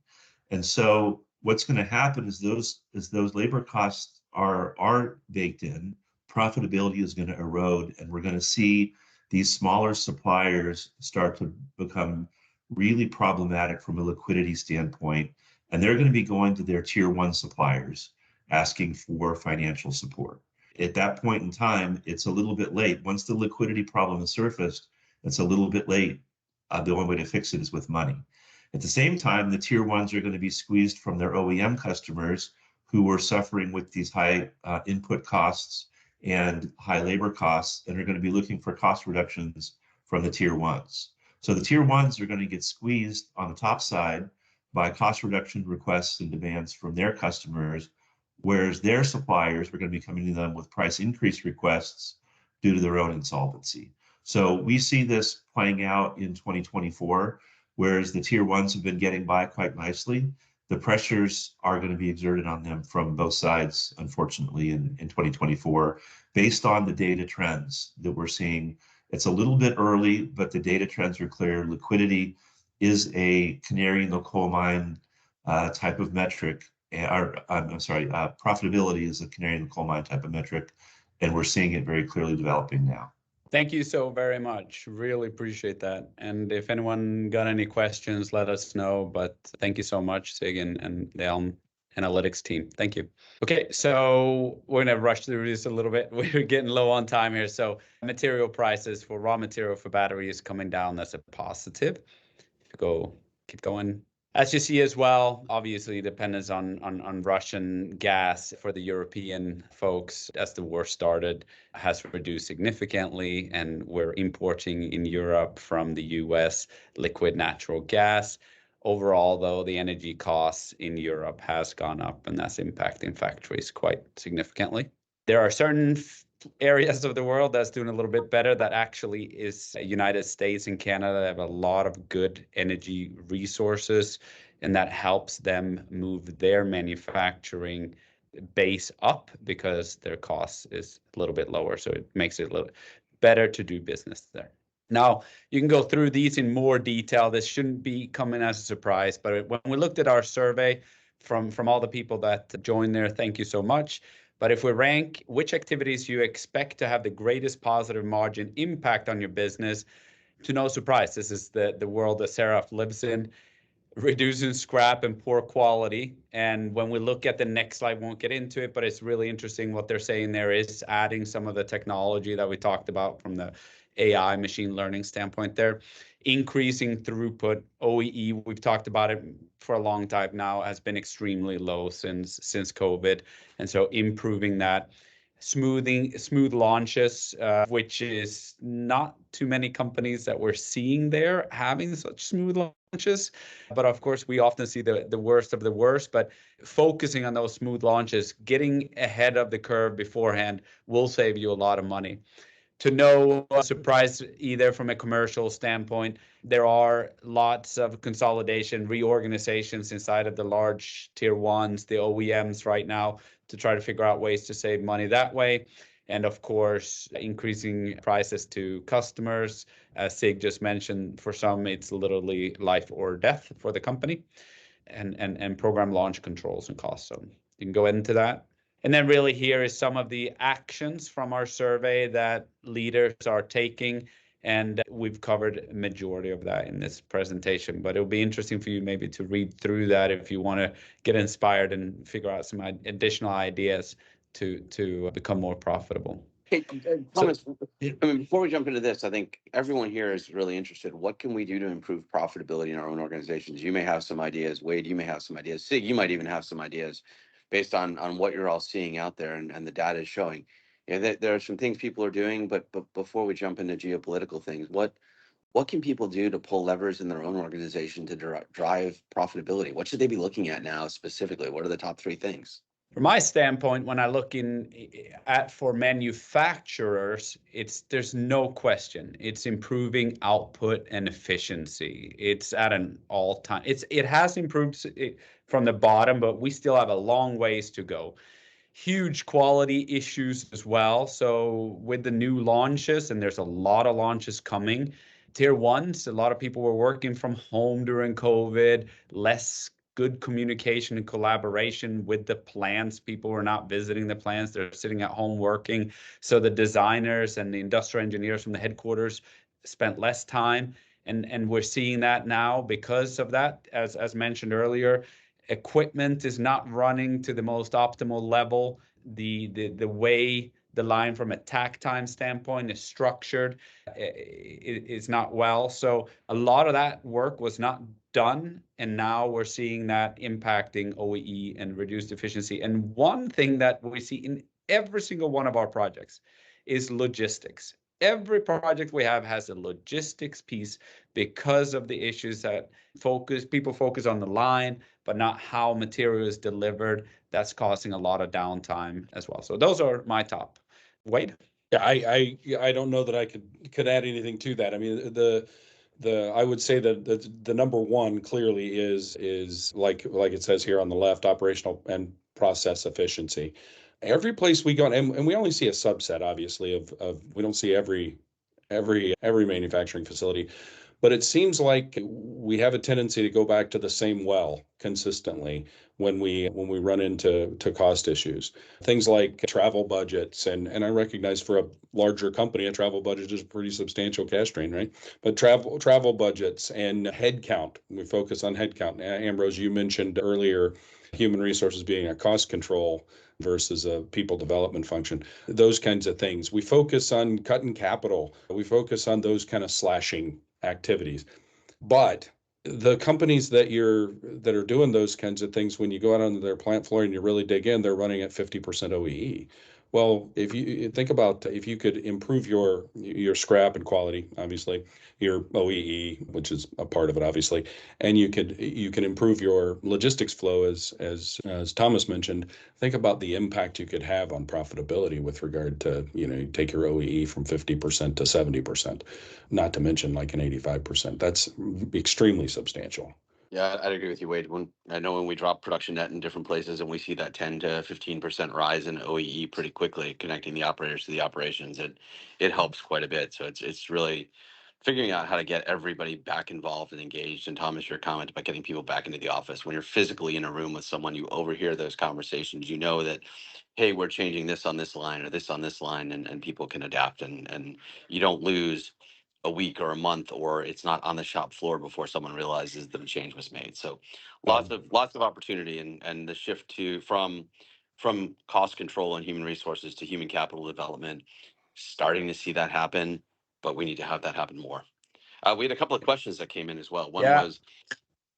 And so what's going to happen is those labor costs are baked in, profitability is going to erode, and we're going to see these smaller suppliers start to become really problematic from a liquidity standpoint. And they're going to be going to their tier one suppliers asking for financial support. At that point in time, it's a little bit late. Once the liquidity problem is surfaced, it's a little bit late. The only way to fix it is with money. At the same time, the tier ones are going to be squeezed from their OEM customers who were suffering with these high input costs and high labor costs, and are going to be looking for cost reductions from the tier ones. So the tier ones are going to get squeezed on the top side by cost reduction requests and demands from their customers, whereas their suppliers are going to be coming to them with price increase requests due to their own insolvency. So we see this playing out in 2024, whereas the tier ones have been getting by quite nicely. The pressures are going to be exerted on them from both sides, unfortunately, in 2024, based on the data trends that we're seeing. It's a little bit early, but the data trends are clear. Liquidity is a canary in the coal mine type of metric. Profitability is a canary in the coal mine type of metric, and we're seeing it very clearly developing now. Thank you so very much. Really appreciate that. And if anyone got any questions, let us know. But thank you so much, Sig and the Elm Analytics team. Thank you. Okay, so we're going to rush through this a little bit. We're getting low on time here. So material prices for raw material for batteries coming down. That's a positive. If you keep going. As you see as well, obviously dependence on Russian gas for the European folks as the war started has reduced significantly, and we're importing in Europe from the US liquid natural gas. Overall, though, the energy costs in Europe has gone up, and that's impacting factories quite significantly. There are certain areas of the world that's doing a little bit better. That actually is United States and Canada. They have a lot of good energy resources, and that helps them move their manufacturing base up because their cost is a little bit lower. So it makes it a little better to do business there. Now, you can go through these in more detail. This shouldn't be coming as a surprise, but when we looked at our survey from all the people that joined there, thank you so much. But if we rank which activities you expect to have the greatest positive margin impact on your business, to no surprise, this is the world that Seraph lives in, reducing scrap and poor quality. And when we look at the next slide, won't get into it, but it's really interesting what they're saying there is adding some of the technology that we talked about from the AI machine learning standpoint there. Increasing throughput, OEE, we've talked about it for a long time now, has been extremely low since COVID. And so improving that. smooth launches, which is not too many companies that we're seeing there having such smooth launches. But of course, we often see the worst of the worst. But focusing on those smooth launches, getting ahead of the curve beforehand will save you a lot of money. To no surprise either from a commercial standpoint, there are lots of consolidation, reorganizations inside of the large tier ones, the OEMs right now, to try to figure out ways to save money that way. And of course, increasing prices to customers. As Sig just mentioned, for some, it's literally life or death for the company, and program launch controls and costs. So you can go into that. And then really here is some of the actions from our survey that leaders are taking. And we've covered a majority of that in this presentation, but it'll be interesting for you maybe to read through that if you want to get inspired and figure out some additional ideas to become more profitable. Hey, Thomas, I mean, before we jump into this, I think everyone here is really interested. What can we do to improve profitability in our own organizations? You may have some ideas. Wade, you may have some ideas. Sig, you might even have some ideas based on what you're all seeing out there and the data is showing. You know, there are some things people are doing, but before we jump into geopolitical things, what can people do to pull levers in their own organization to drive profitability? What should they be looking at now specifically? What are the top 3 things? From my standpoint, when I look at for manufacturers, there's no question. It's improving output and efficiency. It's at an all-time. It has improved from the bottom, but we still have a long ways to go. Huge quality issues as well. So with the new launches, and there's a lot of launches coming, tier ones, a lot of people were working from home during COVID, less good communication and collaboration with the plants. People were not visiting the plants. They're sitting at home working. So the designers and the industrial engineers from the headquarters spent less time. And we're seeing that now because of that, as mentioned earlier. Equipment is not running to the most optimal level. The way the line from a tack time standpoint is structured is not well. So a lot of that work was not done, and now we're seeing that impacting OEE and reduced efficiency. And one thing that we see in every single one of our projects is logistics. Every project we have has a logistics piece because of the issues that people focus on the line, but not how material is delivered. That's causing a lot of downtime as well. So those are my top. Wade? Yeah, I don't know that I could add anything to that. I mean, I would say that the number one clearly is like it says here on the left, operational and process efficiency. Every place we go, and we only see a subset, obviously, of we don't see every manufacturing facility, but it seems like we have a tendency to go back to the same well consistently when we run into cost issues. Things like travel budgets, and I recognize for a larger company, a travel budget is a pretty substantial cash drain, right? But travel budgets and headcount, we focus on headcount. Ambrose, you mentioned earlier human resources being a cost control versus a people development function, those kinds of things. We focus on cutting capital. We focus on those kind of slashing activities. But the companies that are doing those kinds of things, when you go out onto their plant floor and you really dig in, they're running at 50% OEE. Well, if you think about if you could improve your scrap and quality, obviously, your OEE, which is a part of it, obviously, and you can improve your logistics flow, as Thomas mentioned. Think about the impact you could have on profitability with regard to, you take your OEE from 50% to 70%, not to mention like an 85%. That's extremely substantial. Yeah, I'd agree with you, Wade. I know when we drop production net in different places and we see that 10 to 15% rise in OEE pretty quickly, connecting the operators to the operations, it helps quite a bit. So it's really figuring out how to get everybody back involved and engaged. And Thomas, your comment about getting people back into the office. When you're physically in a room with someone, you overhear those conversations. You know that, hey, we're changing this on this line or this on this line, and people can adapt, and you don't lose a week or a month, or it's not on the shop floor before someone realizes the change was made. So lots of opportunity, and the shift from cost control and human resources to human capital development, starting to see that happen, but we need to have that happen more. We had a couple of questions that came in as well. One was,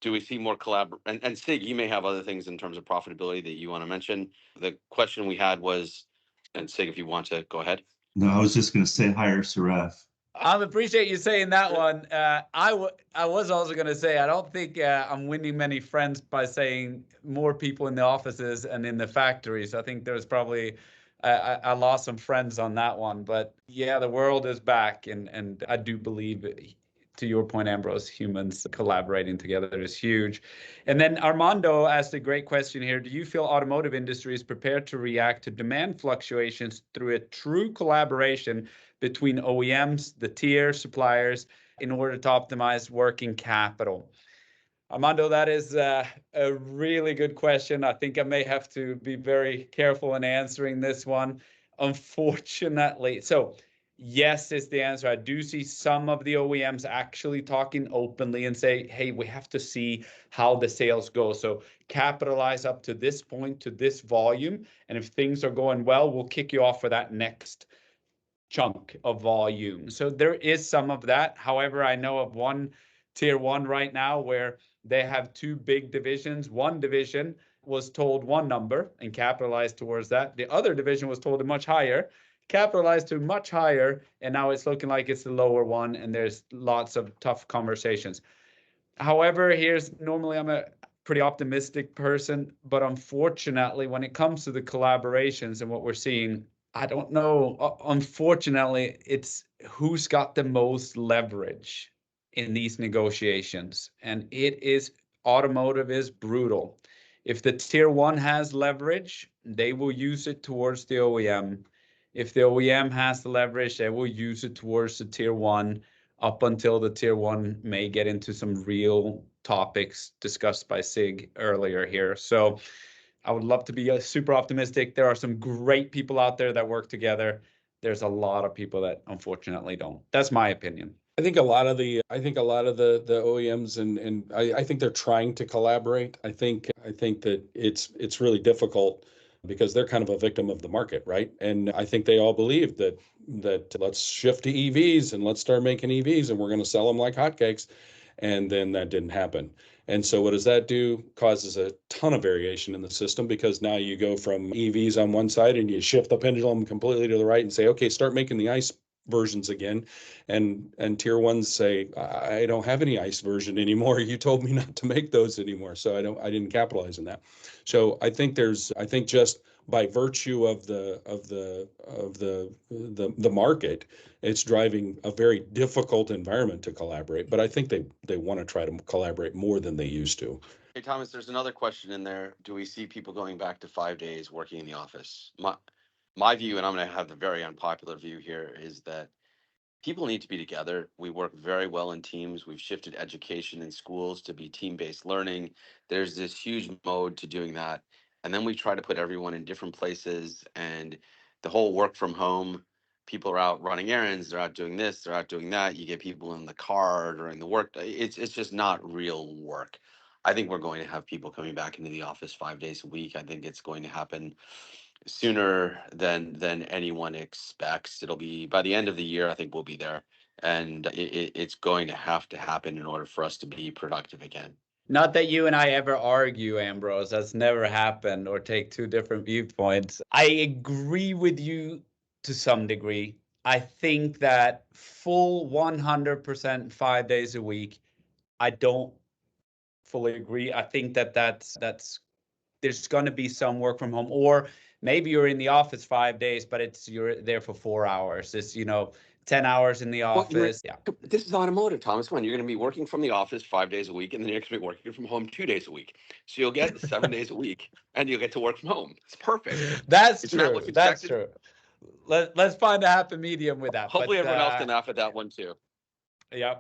do we see more and Sig, you may have other things in terms of profitability that you want to mention. The question we had was, And Sig, if you want to go ahead. No, I was just going to say hire Seraph. I appreciate you saying that one. I was also going to say, I don't think I'm winning many friends by saying more people in the offices and in the factories. I think there's probably, I lost some friends on that one. But yeah, the world is back. And I do believe, to your point, Ambrose, humans collaborating together is huge. And then Armando asked a great question here. Do you feel automotive industry is prepared to react to demand fluctuations through a true collaboration between OEMs, the tier suppliers, in order to optimize working capital? Armando, that is a really good question. I think I may have to be very careful in answering this one. Unfortunately, so yes is the answer. I do see some of the OEMs actually talking openly and say, hey, we have to see how the sales go. So capitalize up to this point, to this volume. And if things are going well, we'll kick you off for that next chunk of volume. So there is some of that. However, I know of one tier one right now where they have two big divisions. One division was told one number and capitalized towards that. The other division was told a much higher, capitalized to much higher, and now it's looking like it's the lower one, and there's lots of tough conversations. However, normally I'm a pretty optimistic person, but unfortunately, when it comes to the collaborations and what we're seeing, I don't know. Unfortunately, it's who's got the most leverage in these negotiations. And automotive is brutal. If the tier one has leverage, they will use it towards the OEM. If the OEM has the leverage, they will use it towards the tier one, up until the tier one may get into some real topics discussed by Sig earlier here. So I would love to be super optimistic. There are some great people out there that work together. There's a lot of people that unfortunately don't. That's my opinion. I think a lot of the OEMs and I think they're trying to collaborate. I think that it's really difficult because they're kind of a victim of the market, right? And I think they all believe that let's shift to EVs and let's start making EVs and we're going to sell them like hotcakes. And then that didn't happen. And so what does that do? Causes a ton of variation in the system, because now you go from EVs on one side and you shift the pendulum completely to the right and say, okay, start making the ICE versions again. And tier ones say, I don't have any ICE version anymore. You told me not to make those anymore. So I didn't capitalize on that. So I think just by virtue of the market, it's driving a very difficult environment to collaborate. But I think they want to try to collaborate more than they used to. Hey, Thomas, there's another question in there. Do we see people going back to 5 days working in the office? My view, and I'm going to have the very unpopular view here, is that people need to be together. We work very well in teams. We've shifted education in schools to be team-based learning. There's this huge mode to doing that. And then we try to put everyone in different places, and the whole work from home, people are out running errands, they're out doing this, they're out doing that. You get people in the car during the work day. It's just not real work. I think we're going to have people coming back into the office 5 days a week. I think it's going to happen sooner than anyone expects. It'll be by the end of the year. I think we'll be there, and it's going to happen in order for us to be productive again. Not that you and I ever argue, Ambrose. That's never happened, or take two different viewpoints. I agree with you to some degree. I think that full 100% 5 days a week, I don't fully agree. I think that's there's going to be some work from home, or maybe you're in the office 5 days, but you're there for 4 hours. It's 10 hours in the office. Yeah. This is automotive, Thomas. When you're going to be working from the office 5 days a week, and then you're going to be working from home 2 days a week. So you'll get 7 days a week, and you'll get to work from home. It's perfect. That's true. That's true. Let's find a happy medium with that. Hopefully everyone else can laugh at that one too. Yeah.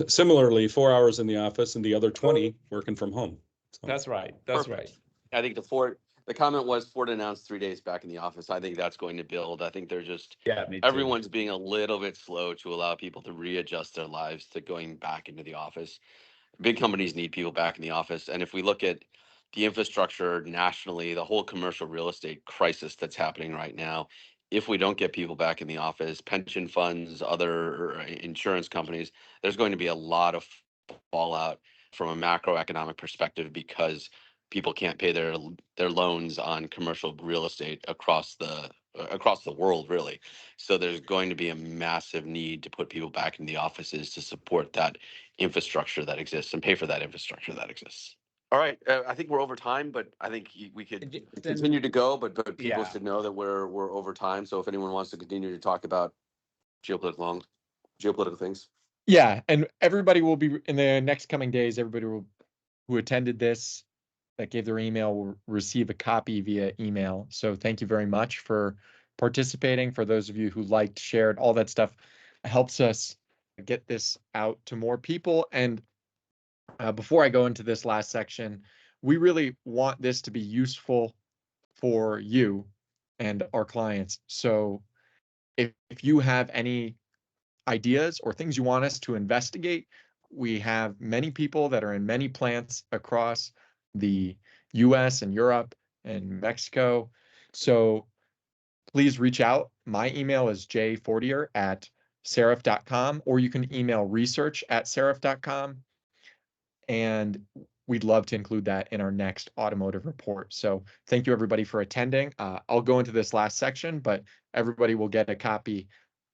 Similarly, 4 hours in the office and the other 20 working from home. So. That's right. That's Perfect. right. I think the comment was Ford announced 3 days back in the office. I think that's going to build. I think they're just, everyone's being a little bit slow to allow people to readjust their lives to going back into the office. Big companies need people back in the office. And if we look at the infrastructure nationally, the whole commercial real estate crisis that's happening right now, if we don't get people back in the office, pension funds, other insurance companies, there's going to be a lot of fallout from a macroeconomic perspective, because people can't pay their loans on commercial real estate across the world, really. So there's going to be a massive need to put people back in the offices to support that infrastructure that exists and pay for that infrastructure that exists. All right, I think we're over time, but I think we could continue to go, but people Yeah. should know that we're over time. So if anyone wants to continue to talk about geopolitical things. Yeah, and everybody will be in the next coming days. Everybody who attended this that gave their email will receive a copy via email. So thank you very much for participating. For those of you who liked, shared, all that stuff helps us get this out to more people. And before I go into this last section, we really want this to be useful for you and our clients. So if you have any ideas or things you want us to investigate, we have many people that are in many plants across the US and Europe and Mexico. So please reach out. My email is jfortier@seraph.com, or you can email research@seraph.com. And we'd love to include that in our next automotive report. So thank you everybody for attending. I'll go into this last section, but everybody will get a copy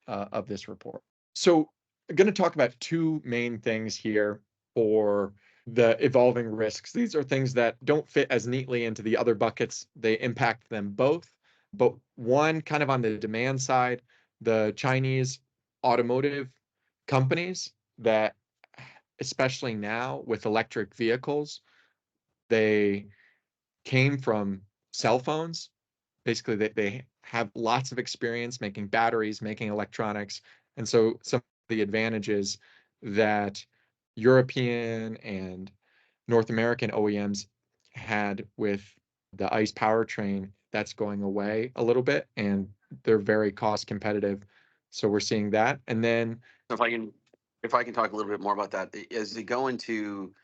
of this report. So I'm going to talk about two main things here for the evolving risks. These are things that don't fit as neatly into the other buckets. They impact them both. But one kind of on the demand side, the Chinese automotive companies that, especially now with electric vehicles, they came from cell phones. Basically, they have lots of experience making batteries, making electronics. And so some of the advantages that European and North American OEMs had with the ICE powertrain, that's going away a little bit, and they're very cost competitive. So we're seeing that. And then If I can talk a little bit more about that, as they go into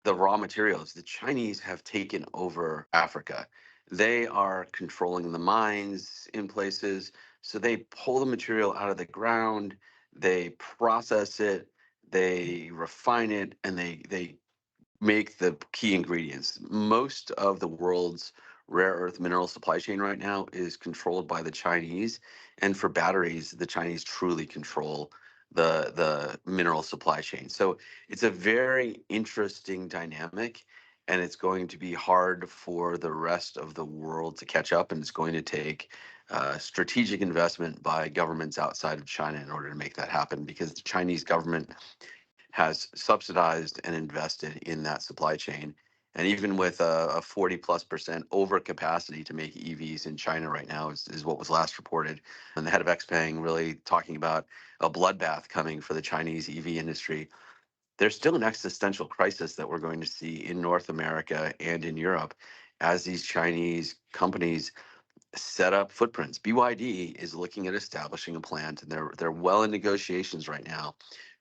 the raw materials, the Chinese have taken over Africa. They are controlling the mines in places. So they pull the material out of the ground, they process it, they refine it, and they make the key ingredients. Most of the world's rare earth mineral supply chain right now is controlled by the Chinese. And for batteries, the Chinese truly control the mineral supply chain. So it's a very interesting dynamic, and it's going to be hard for the rest of the world to catch up, and it's going to take strategic investment by governments outside of China in order to make that happen, because the Chinese government has subsidized and invested in that supply chain. And even with a 40+% overcapacity to make EVs in China right now is what was last reported. And the head of XPeng really talking about a bloodbath coming for the Chinese EV industry. There's still an existential crisis that we're going to see in North America and in Europe as these Chinese companies set up footprints. BYD is looking at establishing a plant, and they're well in negotiations right now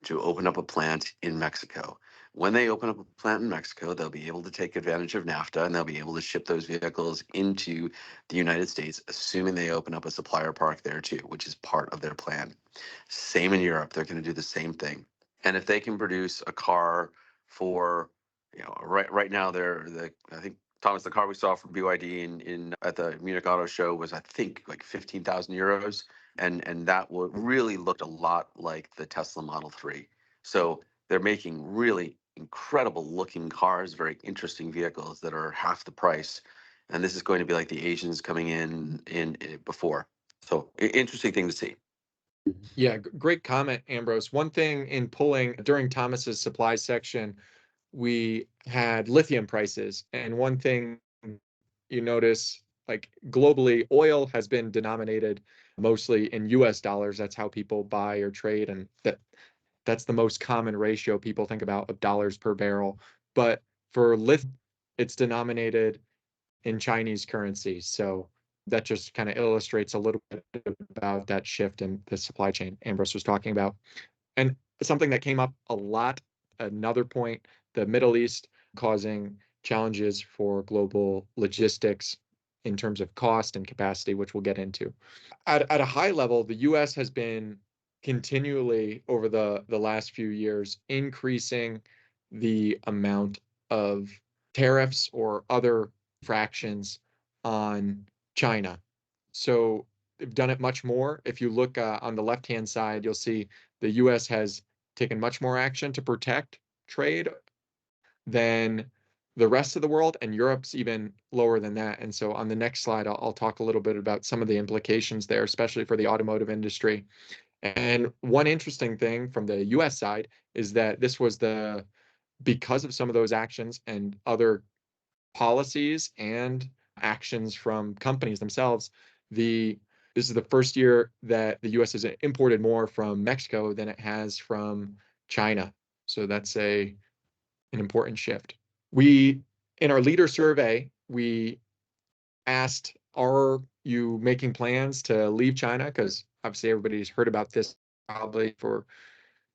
to open up a plant in Mexico. When they open up a plant in Mexico, they'll be able to take advantage of NAFTA, and they'll be able to ship those vehicles into the United States, assuming they open up a supplier park there too, which is part of their plan. Same in Europe, they're going to do the same thing. And if they can produce a car for, right now I think, Thomas, the car we saw from BYD in at the Munich Auto Show was, I think, like 15,000 euros, and that really looked a lot like the Tesla Model 3. So they're making really incredible looking cars, very interesting vehicles that are half the price, and this is going to be like the Asians coming in before. So interesting thing to see. Yeah, great comment, Ambrose. One thing in pulling during Thomas's supply section, we had lithium prices. And one thing you notice, like globally, oil has been denominated mostly in US dollars. That's how people buy or trade. And that's the most common ratio people think about of dollars per barrel. But for lithium, it's denominated in Chinese currency. So that just kind of illustrates a little bit about that shift in the supply chain Ambrose was talking about. And something that came up a lot, another point, the Middle East causing challenges for global logistics in terms of cost and capacity, which we'll get into. At a high level, the US has been continually over the last few years increasing the amount of tariffs or other fractions on China. So they've done it much more. If you look on the left-hand side, you'll see the US has taken much more action to protect trade than the rest of the world, and Europe's even lower than that. And so on the next slide, I'll talk a little bit about some of the implications there, especially for the automotive industry. And one interesting thing from the US side is that this was because of some of those actions and other policies and actions from companies themselves, this is the first year that the US has imported more from Mexico than it has from China. So that's an important shift. In our leader survey, we asked, are you making plans to leave China? Because obviously everybody's heard about this probably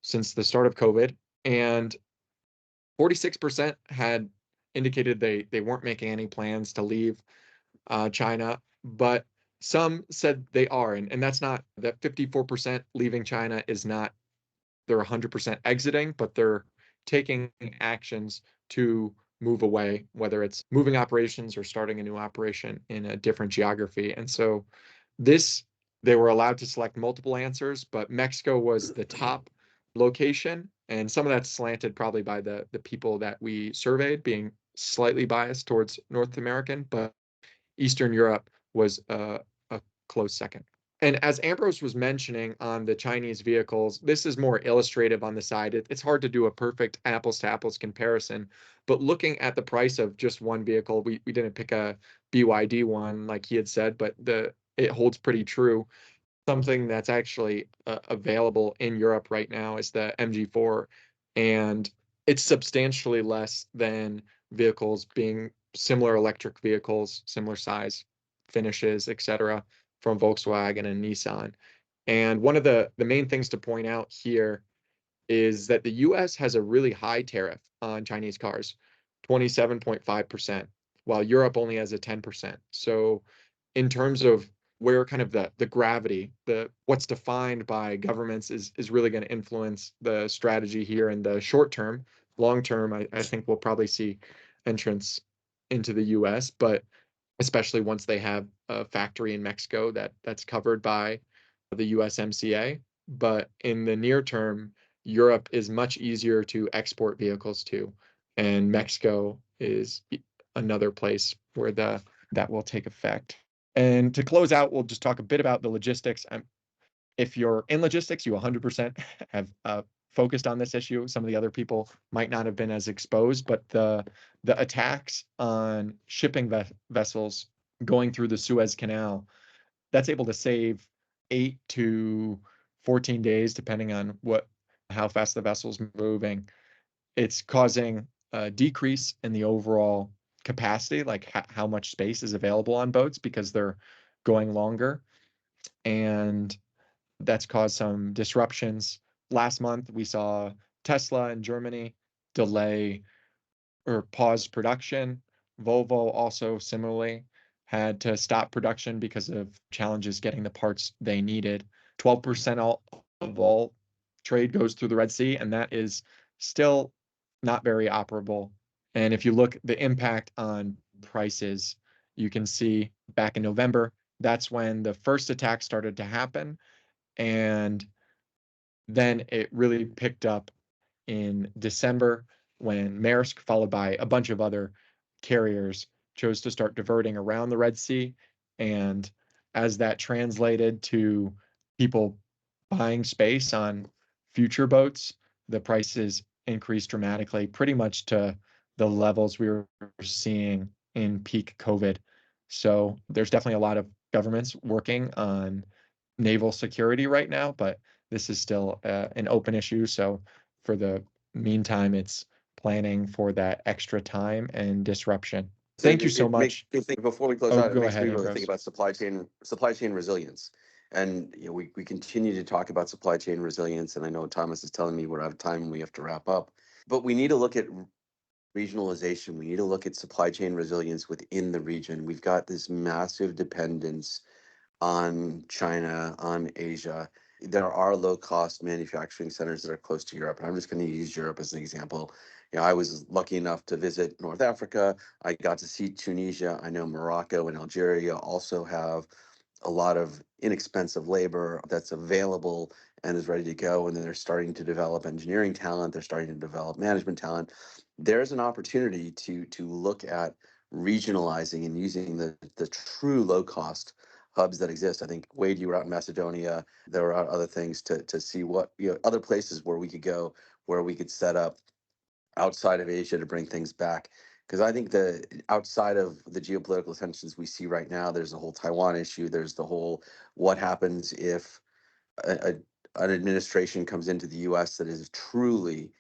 since the start of COVID. And 46% had indicated they weren't making any plans to leave China, but some said they are. And that's not, that 54% leaving China is not, they're 100% exiting, but they're taking actions to move away, whether it's moving operations or starting a new operation in a different geography. And so they were allowed to select multiple answers, but Mexico was the top location. And some of that's slanted probably by the people that we surveyed being slightly biased towards North American, but Eastern Europe was a close second. And as Ambrose was mentioning on the Chinese vehicles, this is more illustrative on the side. It's hard to do a perfect apples to apples comparison, but looking at the price of just one vehicle, we didn't pick a BYD one like he had said, but it holds pretty true. Something that's actually available in Europe right now is the MG4, and it's substantially less than vehicles being similar electric vehicles, similar size, finishes, etc., from Volkswagen and Nissan. And one of the main things to point out here is that the US has a really high tariff on Chinese cars, 27.5%, while Europe only has a 10%. So in terms of where kind of the gravity, what's defined by governments is really going to influence the strategy here in the short term. Long term, I think we'll probably see entrance into the US, but especially once they have a factory in Mexico that's covered by the USMCA. But in the near term, Europe is much easier to export vehicles to, and Mexico is another place where that will take effect. And to close out, we'll just talk a bit about the logistics. If you're in logistics, you 100% have focused on this issue. Some of the other people might not have been as exposed, but the attacks on shipping vessels going through the Suez Canal, that's able to save 8 to 14 days, depending on how fast the vessel's moving. It's causing a decrease in the overall capacity, like how much space is available on boats because they're going longer. And that's caused some disruptions. Last month, we saw Tesla in Germany delay or pause production. Volvo also similarly had to stop production because of challenges getting the parts they needed. 12% of all trade goes through the Red Sea, and that is still not very operable. And if you look the impact on prices, you can see back in November, that's when the first attack started to happen. And then it really picked up in December when Maersk, followed by a bunch of other carriers, chose to start diverting around the Red Sea. And as that translated to people buying space on future boats, the prices increased dramatically, pretty much to the levels we were seeing in peak COVID. So there's definitely a lot of governments working on naval security right now, but this is still an open issue. So for the meantime, it's planning for that extra time and disruption. Thank you so much. Before we close Oh, out, it go makes ahead, me really Ambrose. think about supply chain resilience. And we continue to talk about supply chain resilience. And I know Thomas is telling me we're out of time and we have to wrap up. But we need to look at regionalization. We need to look at supply chain resilience within the region. We've got this massive dependence on China, on Asia. There are low-cost manufacturing centers that are close to Europe. And I'm just going to use Europe as an example. I was lucky enough to visit North Africa. I got to see Tunisia. I know Morocco and Algeria also have a lot of inexpensive labor that's available and is ready to go. And then they're starting to develop engineering talent. They're starting to develop management talent. There's an opportunity to look at regionalizing and using the true low cost hubs that exist. I think, Wade, you were out in Macedonia. There were other things to see what, other places where we could go, where we could set up outside of Asia to bring things back. Because I think the outside of the geopolitical tensions we see right now, there's the whole Taiwan issue. There's the whole what happens if an administration comes into the U.S. that is truly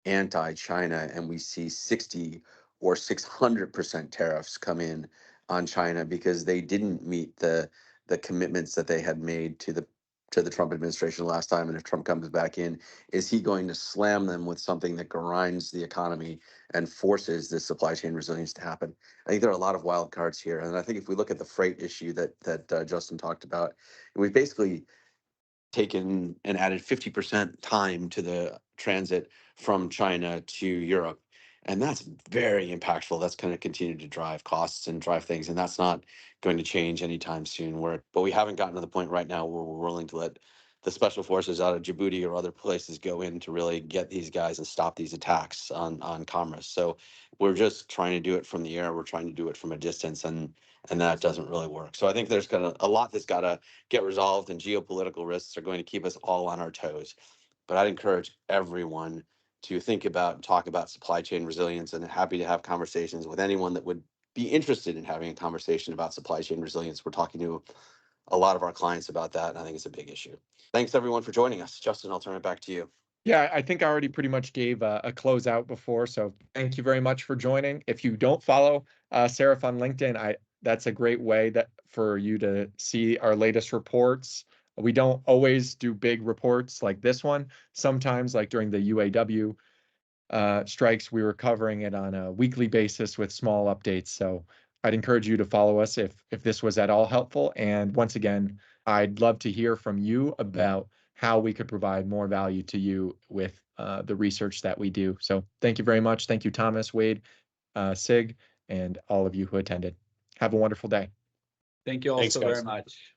anti-China, and we see 60 or 600% tariffs come in on China because they didn't meet the commitments that they had made to the Trump administration last time. And if Trump comes back in, is he going to slam them with something that grinds the economy and forces this supply chain resilience to happen? I think there are a lot of wild cards here, and I think if we look at the freight issue that Justin talked about, we've basically taken and added 50% time to the transit from China to Europe. And that's very impactful. That's going to continue to drive costs and drive things. And that's not going to change anytime soon. But we haven't gotten to the point right now where we're willing to let the special forces out of Djibouti or other places go in to really get these guys and stop these attacks on commerce. So we're just trying to do it from the air. We're trying to do it from a distance, and that doesn't really work. So I think there's a lot that's got to get resolved, and geopolitical risks are going to keep us all on our toes. But I'd encourage everyone to think about and talk about supply chain resilience, and happy to have conversations with anyone that would be interested in having a conversation about supply chain resilience. We're talking to a lot of our clients about that, and I think it's a big issue. Thanks everyone for joining us. Justin, I'll turn it back to you. Yeah, I think I already pretty much gave a closeout before, so thank you very much for joining. If you don't follow Seraph on LinkedIn, that's a great way for you to see our latest reports. We don't always do big reports like this one. Sometimes, like during the UAW strikes, we were covering it on a weekly basis with small updates. So I'd encourage you to follow us if this was at all helpful. And once again, I'd love to hear from you about how we could provide more value to you with the research that we do. So thank you very much. Thank you, Thomas, Wade, Sig, and all of you who attended. Have a wonderful day. Thank you all Thanks, so guys. very much.